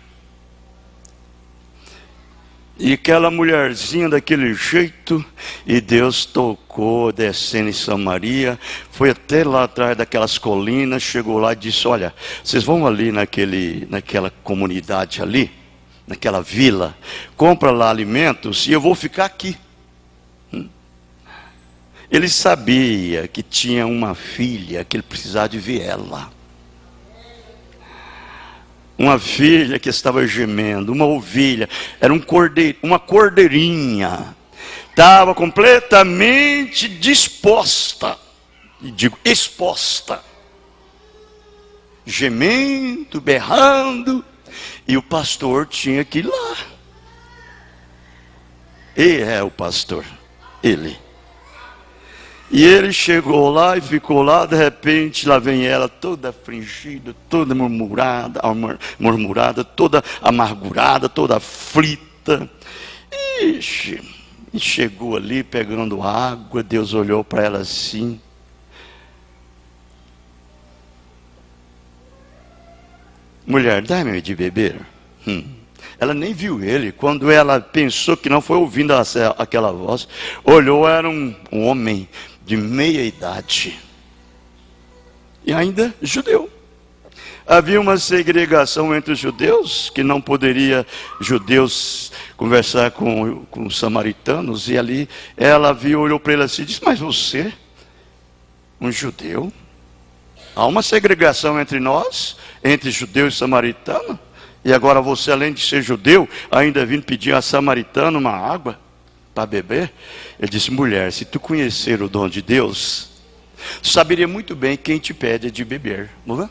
E aquela mulherzinha daquele jeito, e Deus tocou, descendo em Samaria, foi até lá atrás daquelas colinas, chegou lá e disse: olha, vocês vão ali naquela comunidade ali, naquela vila, compra lá alimentos e eu vou ficar aqui. Ele sabia que tinha uma filha, que ele precisava de ver ela. Uma filha que estava gemendo, uma ovelha, era uma cordeirinha, estava completamente disposta, e digo exposta, gemendo, berrando, e o pastor tinha que ir lá. Ele é o pastor, ele. E ele chegou lá e ficou lá, de repente lá vem ela toda afligida, toda murmurada, toda amargurada, toda aflita. Ixi, e chegou ali pegando água, Deus olhou para ela assim. Mulher, dá-me de beber. Ela nem viu ele. Quando ela pensou que não foi ouvindo aquela voz, olhou, era um homem de meia idade, e ainda judeu. Havia uma segregação entre os judeus, que não poderia judeus conversar com os samaritanos, e ali ela viu, olhou para ele assim e disse: mas você, um judeu? Há uma segregação entre nós, entre judeu e samaritano, e agora você, além de ser judeu, ainda vindo pedir a samaritano uma água para beber? Ele disse: mulher, se tu conhecer o dom de Deus, tu saberia muito bem quem te pede de beber, não é?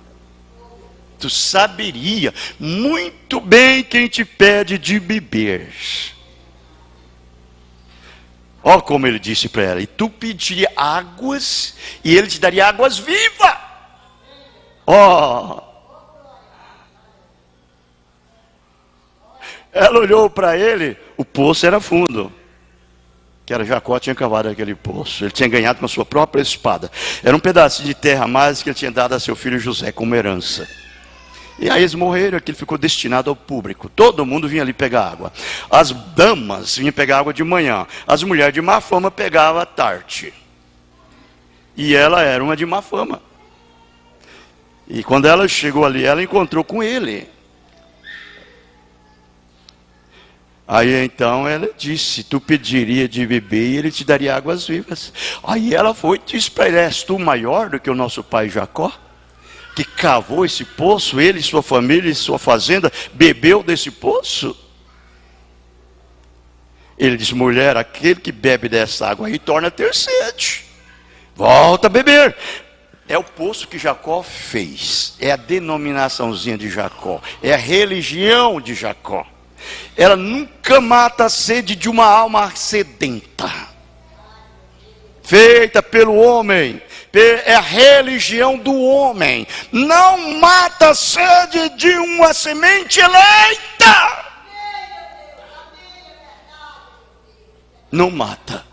Tu saberia muito bem quem te pede de beber. Olha como ele disse para ela: e tu pediria águas, e ele te daria águas vivas. Ó. Ela olhou para ele, o poço era fundo, que era Jacó tinha cavado aquele poço. Ele tinha ganhado com a sua própria espada. Era um pedacinho de terra a mais que ele tinha dado a seu filho José como herança. E aí eles morreram, aquilo ficou destinado ao público. Todo mundo vinha ali pegar água. As damas vinham pegar água de manhã. As mulheres de má fama pegavam à tarde. E ela era uma de má fama. E quando ela chegou ali, ela encontrou com ele. Aí então ela disse: tu pediria de beber e ele te daria águas vivas. Aí ela foi e disse para ele: és tu maior do que o nosso pai Jacó, que cavou esse poço, ele, sua família e sua fazenda, bebeu desse poço? Ele disse: mulher, aquele que bebe dessa água aí torna a ter sede, volta a beber. É o poço que Jacó fez, é a denominaçãozinha de Jacó, é a religião de Jacó. Ela nunca mata a sede de uma alma sedenta, feita pelo homem. É a religião do homem. Não mata a sede de uma semente eleita. Não mata.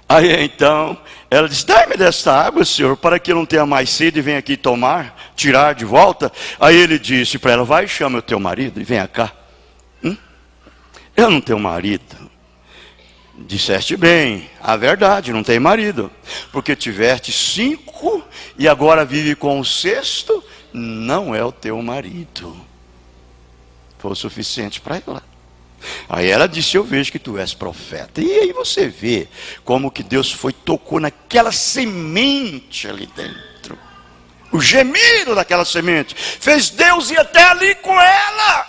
Aí então ela disse: dai-me desta água, Senhor, para que eu não tenha mais sede e venha aqui tomar, tirar de volta. Aí ele disse para ela: vai, chama o teu marido e venha cá. Eu não tenho marido. Disseste bem, a verdade, não tem marido, porque tiveste 5 e agora vive com o 6º, não é o teu marido. Foi o suficiente para ela. Aí ela disse: eu vejo que tu és profeta. E aí você vê como que Deus tocou naquela semente ali dentro. O gemido daquela semente fez Deus ir até ali com ela.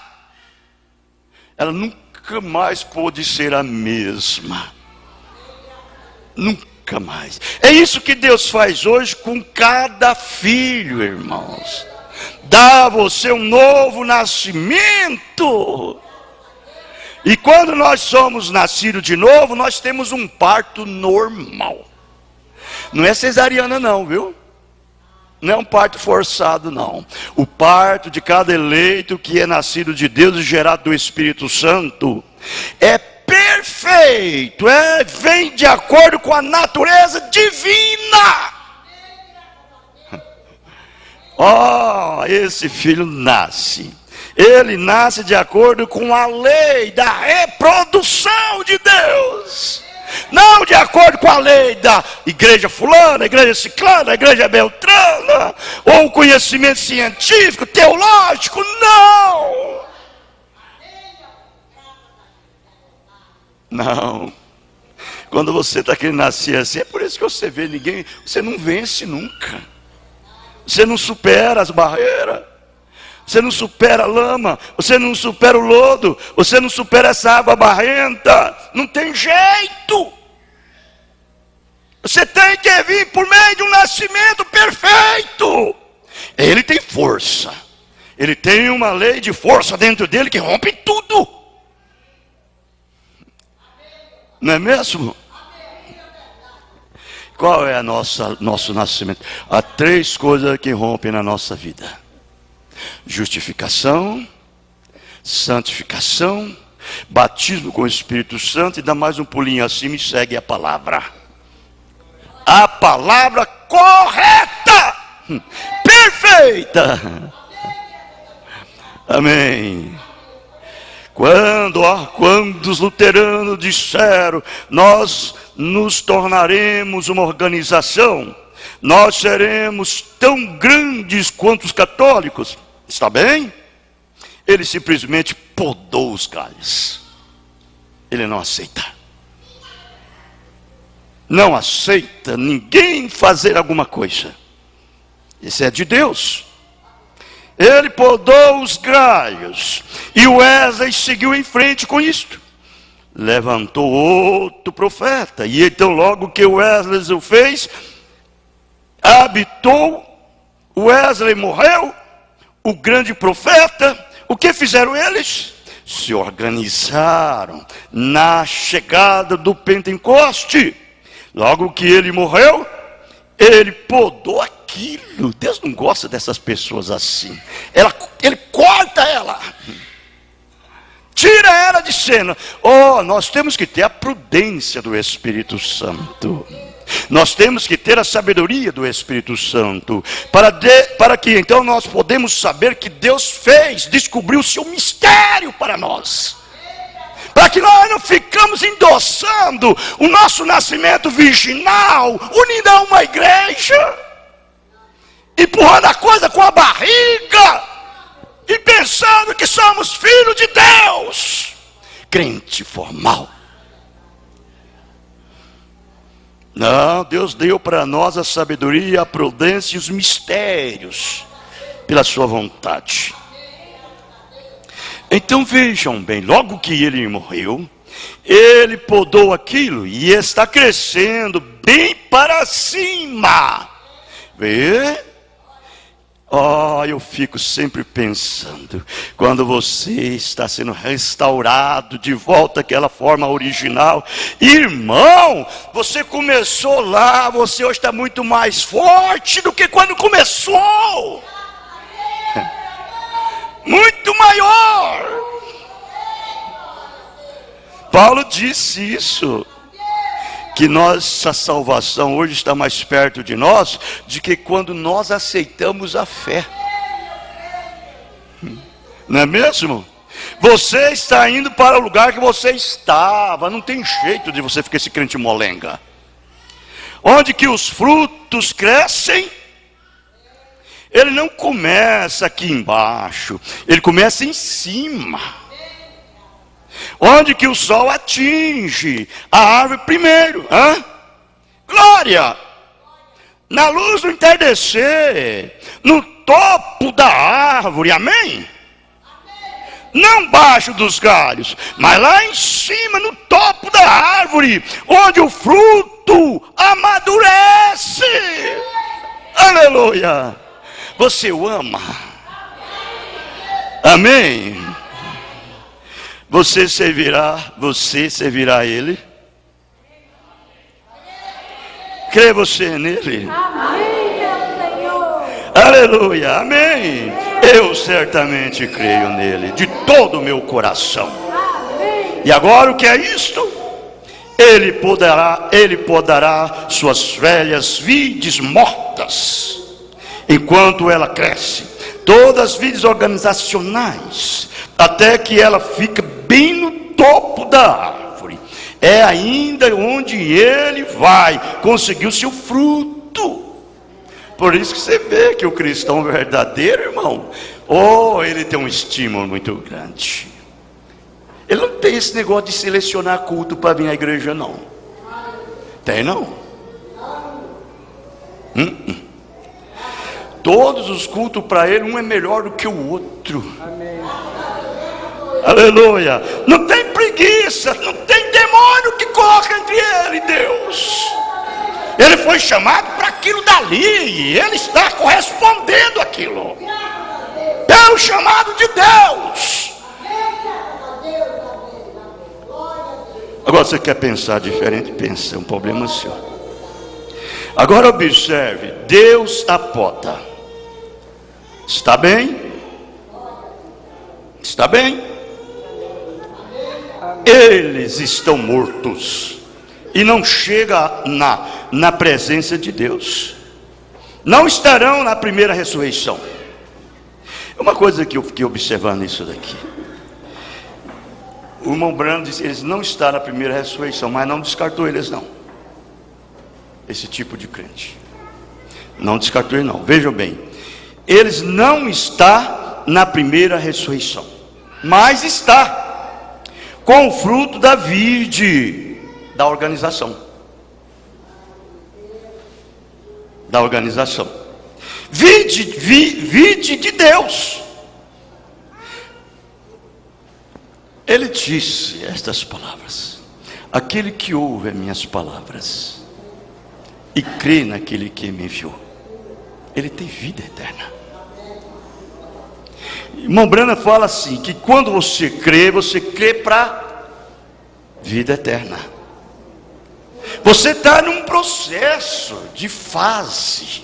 Ela nunca mais pôde ser a mesma. Nunca mais. É isso que Deus faz hoje com cada filho, irmãos. dá a você um novo nascimento. E quando nós somos nascidos de novo, nós temos um parto normal. Não é cesariana não, viu? Não é um parto forçado não. O parto de cada eleito que é nascido de Deus e gerado do Espírito Santo é perfeito, vem de acordo com a natureza divina. Esse filho nasce. Ele nasce de acordo com a lei da reprodução de Deus. Não de acordo com a lei da igreja fulana, igreja ciclana, igreja beltrana, ou conhecimento científico, teológico, não. Não. Quando você está querendo nascer assim, é por isso que você vê ninguém, você não vence nunca. Você não supera as barreiras. Você não supera a lama, você não supera o lodo, você não supera essa água barrenta, não tem jeito. Você tem que vir por meio de um nascimento perfeito. Ele tem força, ele tem uma lei de força dentro dele que rompe tudo. Não é mesmo? Qual é nosso nascimento? Há 3 coisas que rompem na nossa vida: justificação, santificação, batismo com o Espírito Santo, e dá mais um pulinho acima e segue a palavra. A palavra correta, perfeita. Amém. Quando os luteranos disseram, nós nos tornaremos uma organização, nós seremos tão grandes quanto os católicos, está bem? Ele simplesmente podou os galhos. Ele não aceita. Não aceita ninguém fazer alguma coisa. Isso é de Deus. Ele podou os galhos. E o Wesley seguiu em frente com isto. Levantou outro profeta. E então logo que o Wesley o fez, habitou, Wesley morreu, o grande profeta. O que fizeram eles? Se organizaram na chegada do Pentecoste. Logo que ele morreu, ele podou aquilo. Deus não gosta dessas pessoas assim. Ele corta ela, tira ela de cena. Nós temos que ter a prudência do Espírito Santo. Nós temos que ter a sabedoria do Espírito Santo, para que então nós podemos saber que Deus descobriu o seu mistério para nós. Para que nós não ficamos endossando o nosso nascimento virginal, unindo a uma igreja, empurrando a coisa com a barriga, e pensando que somos filhos de Deus, crente formal. Não, Deus deu para nós a sabedoria, a prudência e os mistérios, pela sua vontade. Então vejam bem, logo que ele morreu, ele podou aquilo e está crescendo bem para cima. Vê? Eu fico sempre pensando, quando você está sendo restaurado de volta àquela forma original, irmão, você começou lá, você hoje está muito mais forte do que quando começou. Muito maior. Paulo disse isso, que nossa salvação hoje está mais perto de nós do que quando nós aceitamos a fé. Não é mesmo? Você está indo para o lugar que você estava. Não tem jeito de você ficar esse crente molenga. Onde que os frutos crescem, ele não começa aqui embaixo, ele começa em cima. Onde que o sol atinge a árvore primeiro, glória, na luz do entardecer, no topo da árvore, amém? Não embaixo dos galhos, mas lá em cima, no topo da árvore, onde o fruto amadurece. Aleluia. Você o ama? Amém. Você servirá a Ele. Crê você nele? Amém, meu Senhor. Aleluia, amém. Eu certamente creio nele, de todo o meu coração. Amém. E agora o que é isto? Ele podará suas velhas vides mortas, enquanto ela cresce, todas as vides organizacionais, até que ela fica bem no topo da árvore. É ainda onde ele vai conseguir o seu fruto. Por isso que você vê que o cristão verdadeiro, irmão, ele tem um estímulo muito grande. Ele não tem esse negócio de selecionar culto para vir à igreja, não. Tem não? Todos os cultos para ele, um é melhor do que o outro. Amém. Aleluia. Não tem preguiça, não tem demônio que coloca entre ele e Deus. Ele foi chamado para aquilo dali, e ele está correspondendo àquilo, pelo chamado de Deus. Agora você quer pensar diferente? Pensa, é um problema seu. Agora observe, Deus aponta. Está bem? Está bem? Eles estão mortos e não chegam na presença de Deus. Não estarão na primeira ressurreição. Uma coisa que eu fiquei observando isso daqui. O irmão Brando disse que eles não estão na primeira ressurreição, mas não descartou eles não. Esse tipo de crente não descartou ele não. Vejam bem, eles não estão na primeira ressurreição, mas está com o fruto da vide da organização. Vide de Deus. Ele disse estas palavras: aquele que ouve as minhas palavras e crê naquele que me enviou, ele tem vida eterna. Irmão Brana fala assim, que quando você crê para vida eterna. Você está num processo de fase.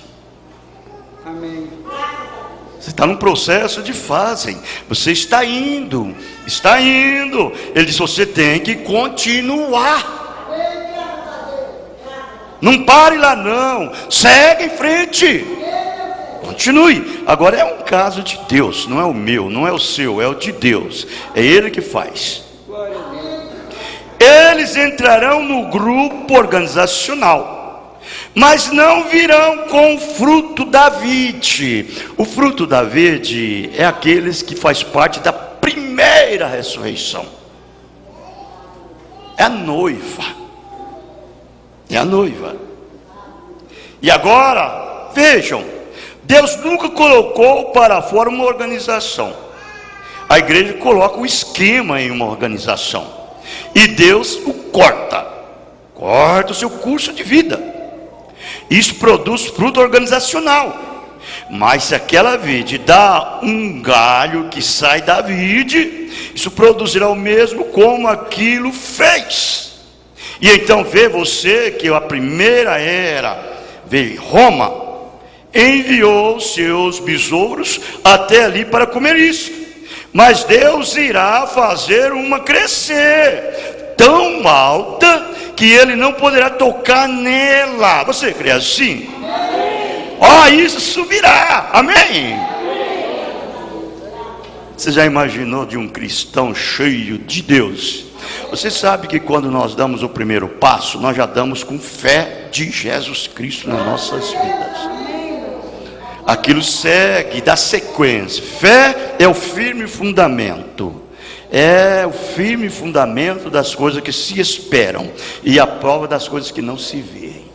Amém. Você está num processo de fase. Você está indo. Ele diz, você tem que continuar. Não pare lá não. Segue em frente. Continue. Agora é um caso de Deus. Não é o meu, não é o seu, é o de Deus. É Ele que faz. Glória a Deus. Eles entrarão no grupo organizacional, mas não virão com o fruto da vide. O fruto da vide é aqueles que faz parte da primeira ressurreição. É a noiva. É a noiva. E agora, vejam, Deus nunca colocou para fora uma organização. A igreja coloca o esquema em uma organização. E Deus o corta o seu curso de vida. Isso produz fruto organizacional. Mas se aquela vide dá um galho que sai da vide, isso produzirá o mesmo como aquilo fez. E então vê você que a primeira era, veio Roma, enviou seus besouros até ali para comer isso. Mas Deus irá fazer uma crescer tão alta que ele não poderá tocar nela. Você crê assim? Isso subirá. Amém? Você já imaginou de um cristão cheio de Deus? Você sabe que quando nós damos o primeiro passo, nós já damos com fé de Jesus Cristo nas nossas vidas. Aquilo segue, dá sequência. Fé é o firme fundamento. É o firme fundamento das coisas que se esperam e a prova das coisas que não se veem.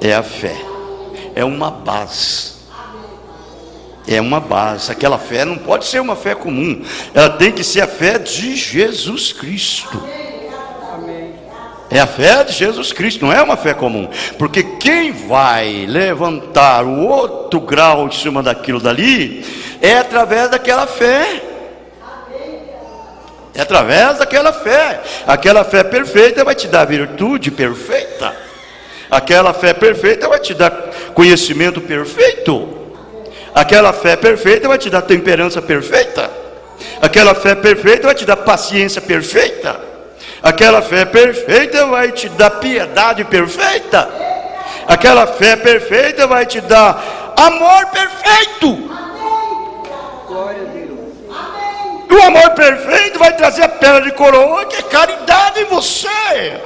É a fé. É uma base. É uma base. Aquela fé não pode ser uma fé comum. Ela tem que ser a fé de Jesus Cristo. É a fé de Jesus Cristo, não é uma fé comum. Porque quem vai levantar o outro grau em cima daquilo dali É através daquela fé. É através daquela fé. Aquela fé perfeita vai te dar virtude perfeita. Aquela fé perfeita vai te dar conhecimento perfeito. Aquela fé perfeita vai te dar temperança perfeita. Aquela fé perfeita vai te dar paciência perfeita. Aquela fé perfeita vai te dar piedade perfeita. Aquela fé perfeita vai te dar amor perfeito. Glória a Deus. E o amor perfeito vai trazer a pedra de coroa, que é caridade em você.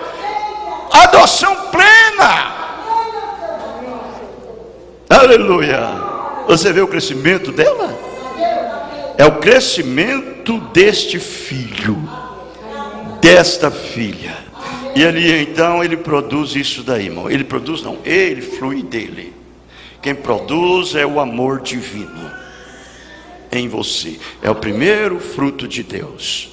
Adoção plena. Aleluia. Você vê o crescimento dela? É o crescimento deste filho, desta filha. E ali então ele produz isso daí, irmão. Ele produz não, ele flui dele. Quem produz é o amor divino em você. É o primeiro fruto de Deus.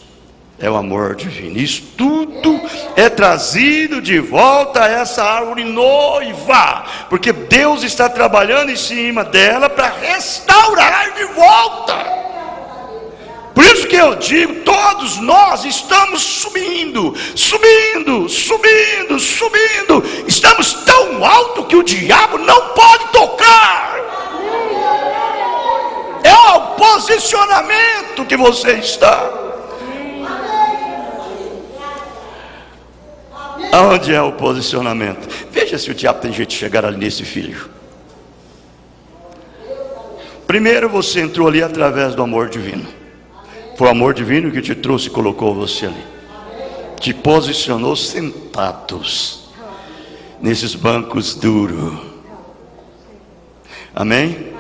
É o amor divino. Isso tudo é trazido de volta a essa árvore noiva, porque Deus está trabalhando em cima dela para restaurar de volta. Por isso que eu digo, todos nós estamos subindo. Estamos tão alto que o diabo não pode tocar. É o posicionamento que você está. Aonde é o posicionamento? Veja se o diabo tem jeito de chegar ali nesse filho. Primeiro você entrou ali através do amor divino. Foi o amor divino que te trouxe e colocou você ali. Te posicionou sentados nesses bancos duros. Amém?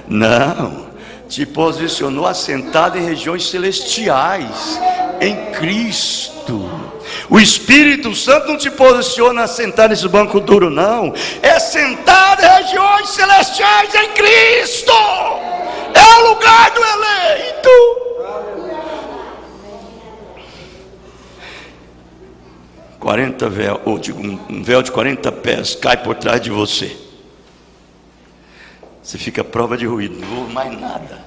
Não. Te posicionou assentado em regiões celestiais, em Cristo. O Espírito Santo não te posiciona sentado nesse banco duro, não. É sentado em regiões celestiais em Cristo. É o lugar do eleito. Um véu de 40 pés cai por trás de você. Você fica à prova de ruído, não ouve mais nada.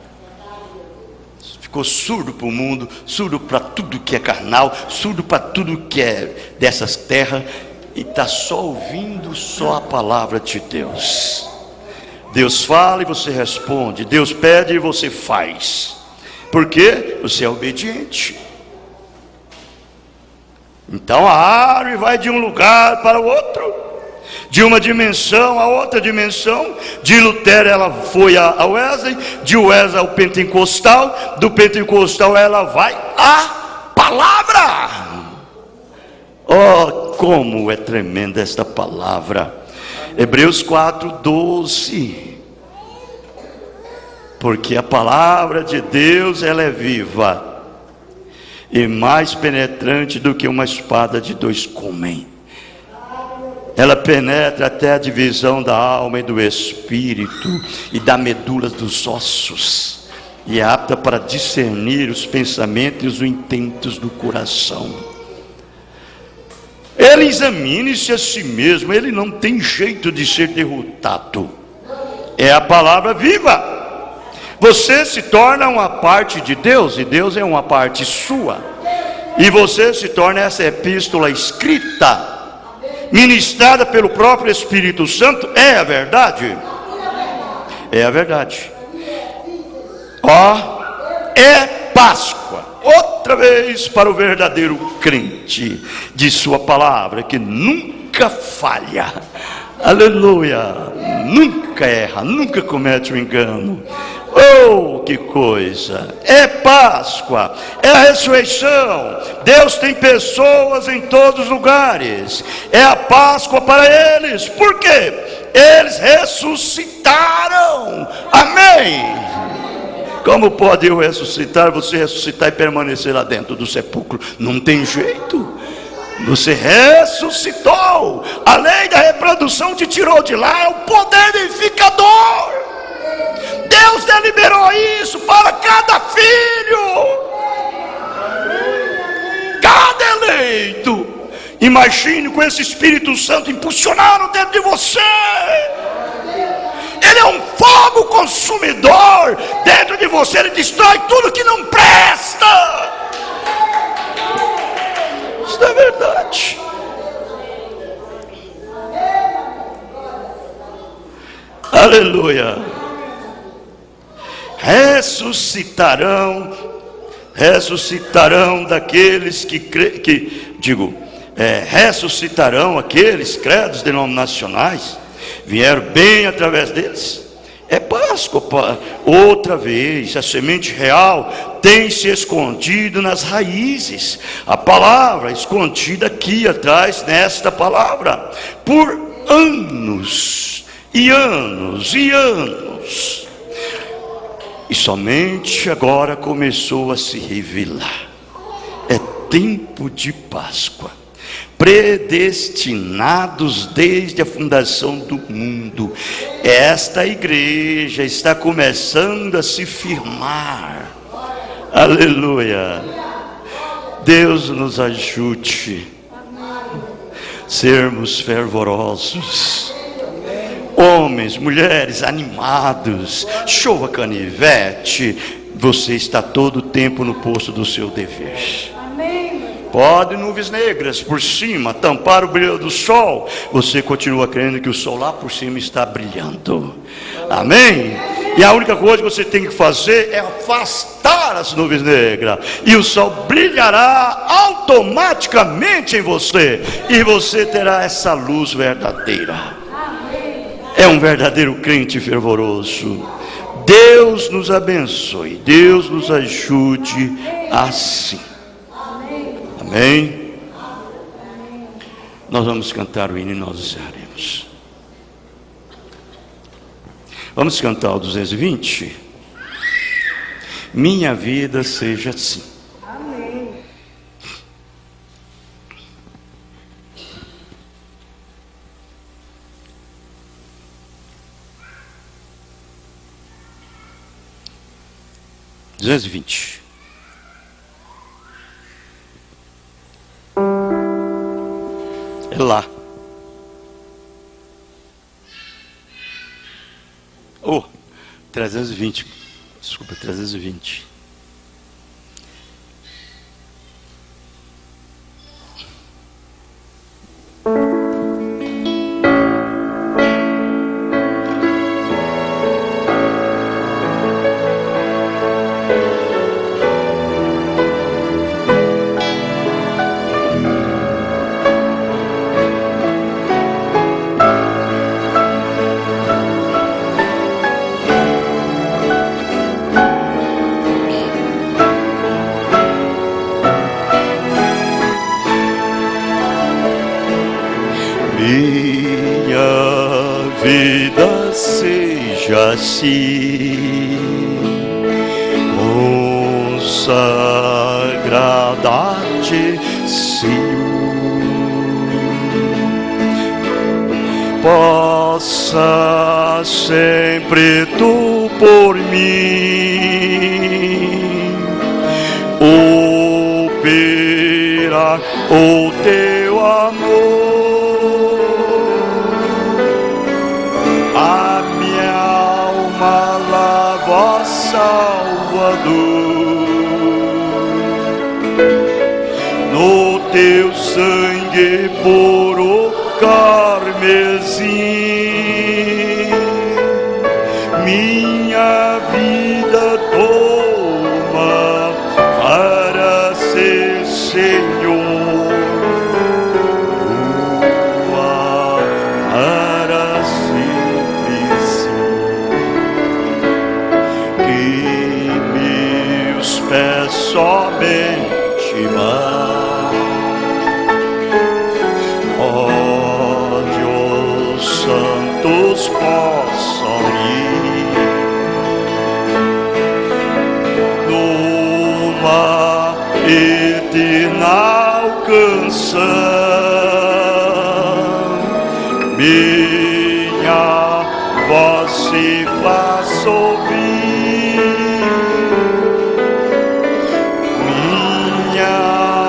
Ficou surdo para o mundo, surdo para tudo que é carnal, surdo para tudo que é dessas terras, e está só ouvindo só a palavra de Deus. Deus fala e você responde, Deus pede e você faz, porque você é obediente. Então a árvore vai de um lugar para o outro, de uma dimensão a outra dimensão. De Lutero ela foi a Wesley, de Wesley ao pentecostal, do pentecostal ela vai à palavra. Oh, como é tremenda esta palavra. Hebreus 4:12. Porque a palavra de Deus ela é viva e mais penetrante do que uma espada de dois gumes. Ela penetra até a divisão da alma e do espírito e da medula dos ossos, e é apta para discernir os pensamentos e os intentos do coração. Ele examine-se a si mesmo, ele não tem jeito de ser derrotado. É a palavra viva. Você se torna uma parte de Deus, e Deus é uma parte sua, e você se torna essa epístola escrita, ministrada pelo próprio Espírito Santo. É a verdade? É a verdade. Ó, é Páscoa, outra vez para o verdadeiro crente de sua palavra, que nunca falha, aleluia, nunca erra, nunca comete um engano. Oh, que coisa! É Páscoa, é a ressurreição. Deus tem pessoas em todos os lugares. É a Páscoa para eles. Por quê? Eles ressuscitaram. Amém. Como pode eu ressuscitar, você ressuscitar e permanecer lá dentro do sepulcro? Não tem jeito. Você ressuscitou. A lei da reprodução te tirou de lá. É o poder vivificador. Deus deliberou isso para cada filho, cada eleito. Imagine com esse Espírito Santo impulsionando dentro de você. Ele é um fogo consumidor dentro de você. Ele destrói tudo que não presta. Isso é verdade. Aleluia. Ressuscitarão daqueles ressuscitarão aqueles credos denominacionais, vieram bem através deles. É Páscoa, outra vez, a semente real tem se escondido nas raízes, a palavra escondida aqui atrás, nesta palavra, por anos, e anos, e anos, e somente agora começou a se revelar. É tempo de Páscoa, predestinados desde a fundação do mundo. Esta igreja está começando a se firmar. Aleluia. Deus nos ajude a sermos fervorosos, homens, mulheres animados. Chova canivete, você está todo o tempo no posto do seu dever. Pode nuvens negras por cima tampar o brilho do sol, você continua crendo que o sol lá por cima está brilhando. Amém? E a única coisa que você tem que fazer é afastar as nuvens negras, e o sol brilhará automaticamente em você, e você terá essa luz verdadeira. É um verdadeiro crente fervoroso. Deus nos abençoe, Deus nos ajude assim. Amém? Nós vamos cantar o hino e nós encerraremos. Vamos cantar o 220. Minha vida seja assim. Amém. É lá. Oh, 320. Desculpa, 320. Minha vida seja assim, consagrada a ti, Senhor. Possa sempre tu por mim operar o teu amor. A minha alma lava, Salvador, no teu sangue puro carmesim. Minha vida toma para ser Senhor, para sempre sim. Que meus pés somente vão onde os santos possam ir, numa eterna alcançar. Minha voz se faça ouvir, minha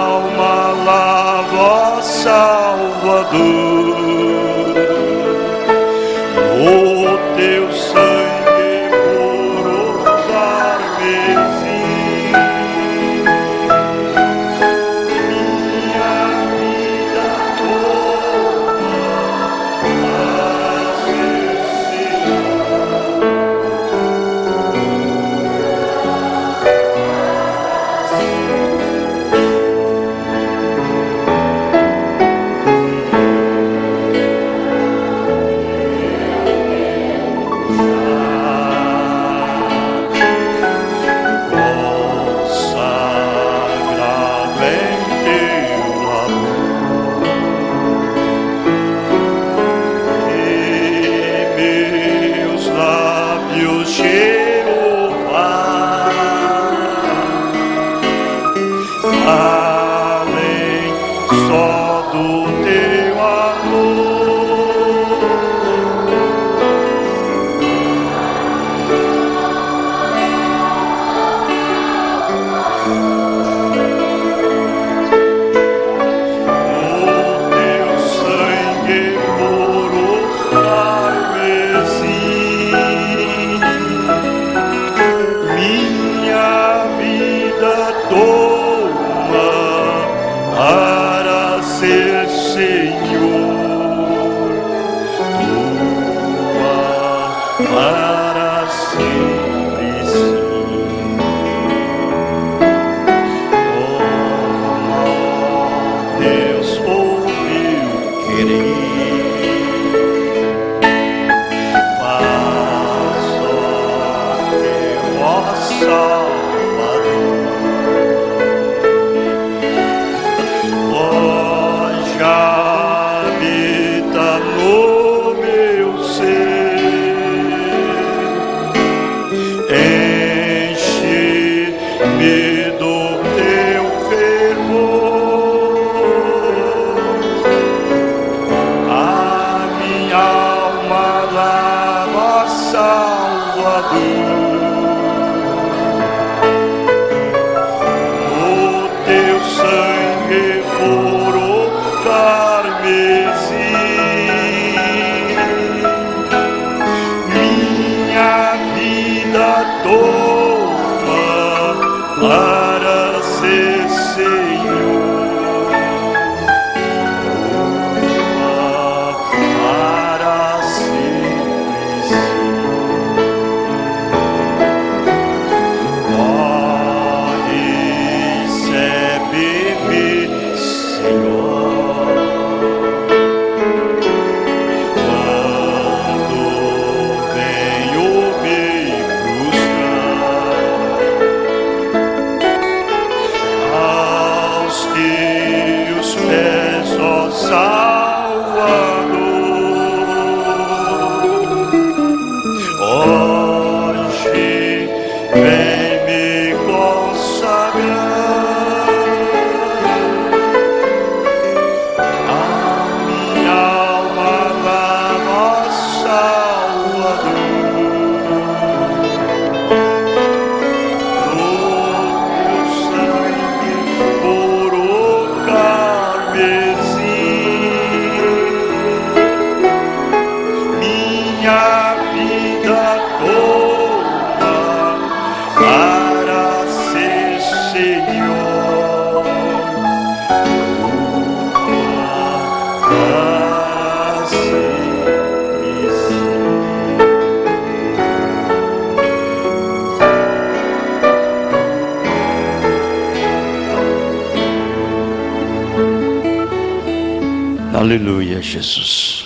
alma lava, Salvador, o teu sangue para sempre sim. Oh Deus, ouviu querer, faça que vossa hoje habita no meu ser, enche-me do teu fervor, a minha alma lava, Salvador. O teu sangue por o carmesim, minha vida toma para ser Senhor, para sempre sim. Recebe-me, Senhor, quando venho me prostrar aos teus pés, ó Salvador. Hoje vem me consagrar, a minha alma lava, Salvador. O teu sangue por o carmesim, minha vida toda para ser Senhor, para sempre sim. Aleluia, Jesus.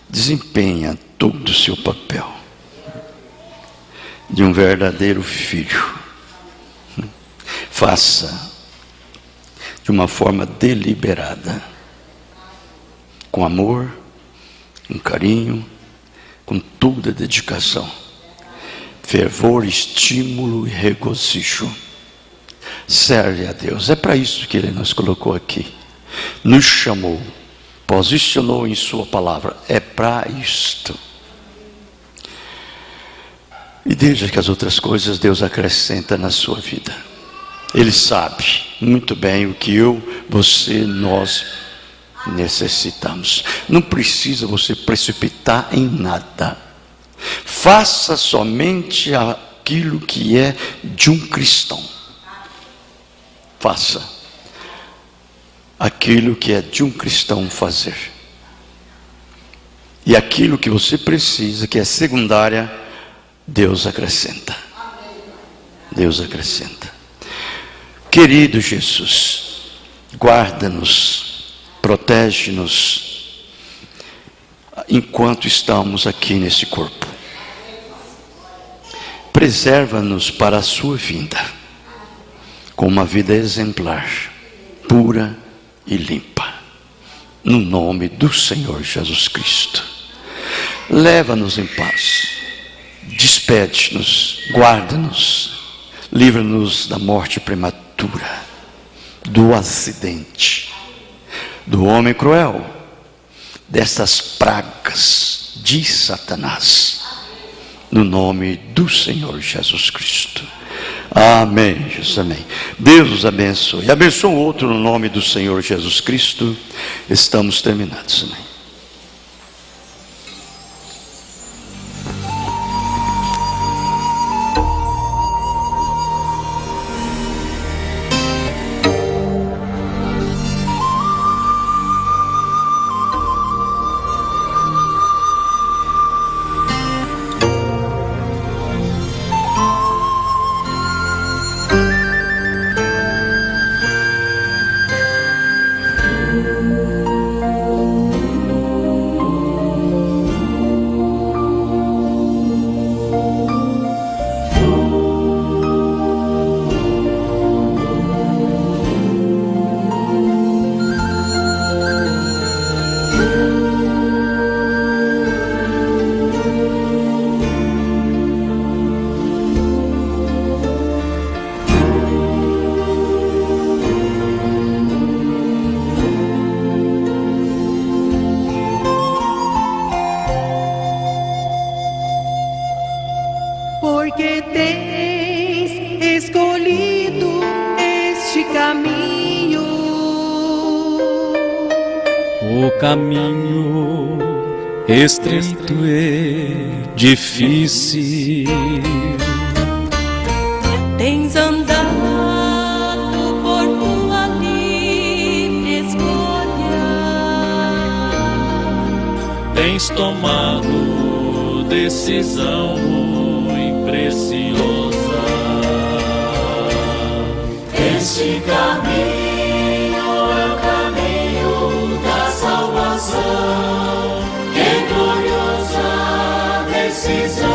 Desempenha todo o seu papel de um verdadeiro filho. Faça de uma forma deliberada, com amor, com carinho, com toda a dedicação, fervor, estímulo e regozijo. Serve a Deus. É para isso que Ele nos colocou aqui, nos chamou, posicionou em sua palavra. É para isto. E desde que as outras coisas Deus acrescenta na sua vida. Ele sabe muito bem o que eu, você, nós necessitamos. Não precisa você precipitar em nada. Faça somente aquilo que é de um cristão. Faça aquilo que é de um cristão fazer. E aquilo que você precisa, que é secundária, Deus acrescenta. Deus acrescenta. Querido Jesus, guarda-nos, protege-nos, enquanto estamos aqui nesse corpo. Preserva-nos para a sua vinda, com uma vida exemplar, pura e limpa, no nome do Senhor Jesus Cristo. Leva-nos em paz, despede-nos, guarda-nos, livra-nos da morte prematura, do acidente, do homem cruel, dessas pragas de Satanás, no nome do Senhor Jesus Cristo. Amém, Jesus, amém. Deus os abençoe. Abençoe o outro no nome do Senhor Jesus Cristo. Estamos terminados, amém. tens escolhido este caminho. O caminho estreito e difícil. Tens andado por tua livre escolha. Tens tomado decisão muito preciosa. Este caminho é o caminho da salvação. Que gloriosa decisão.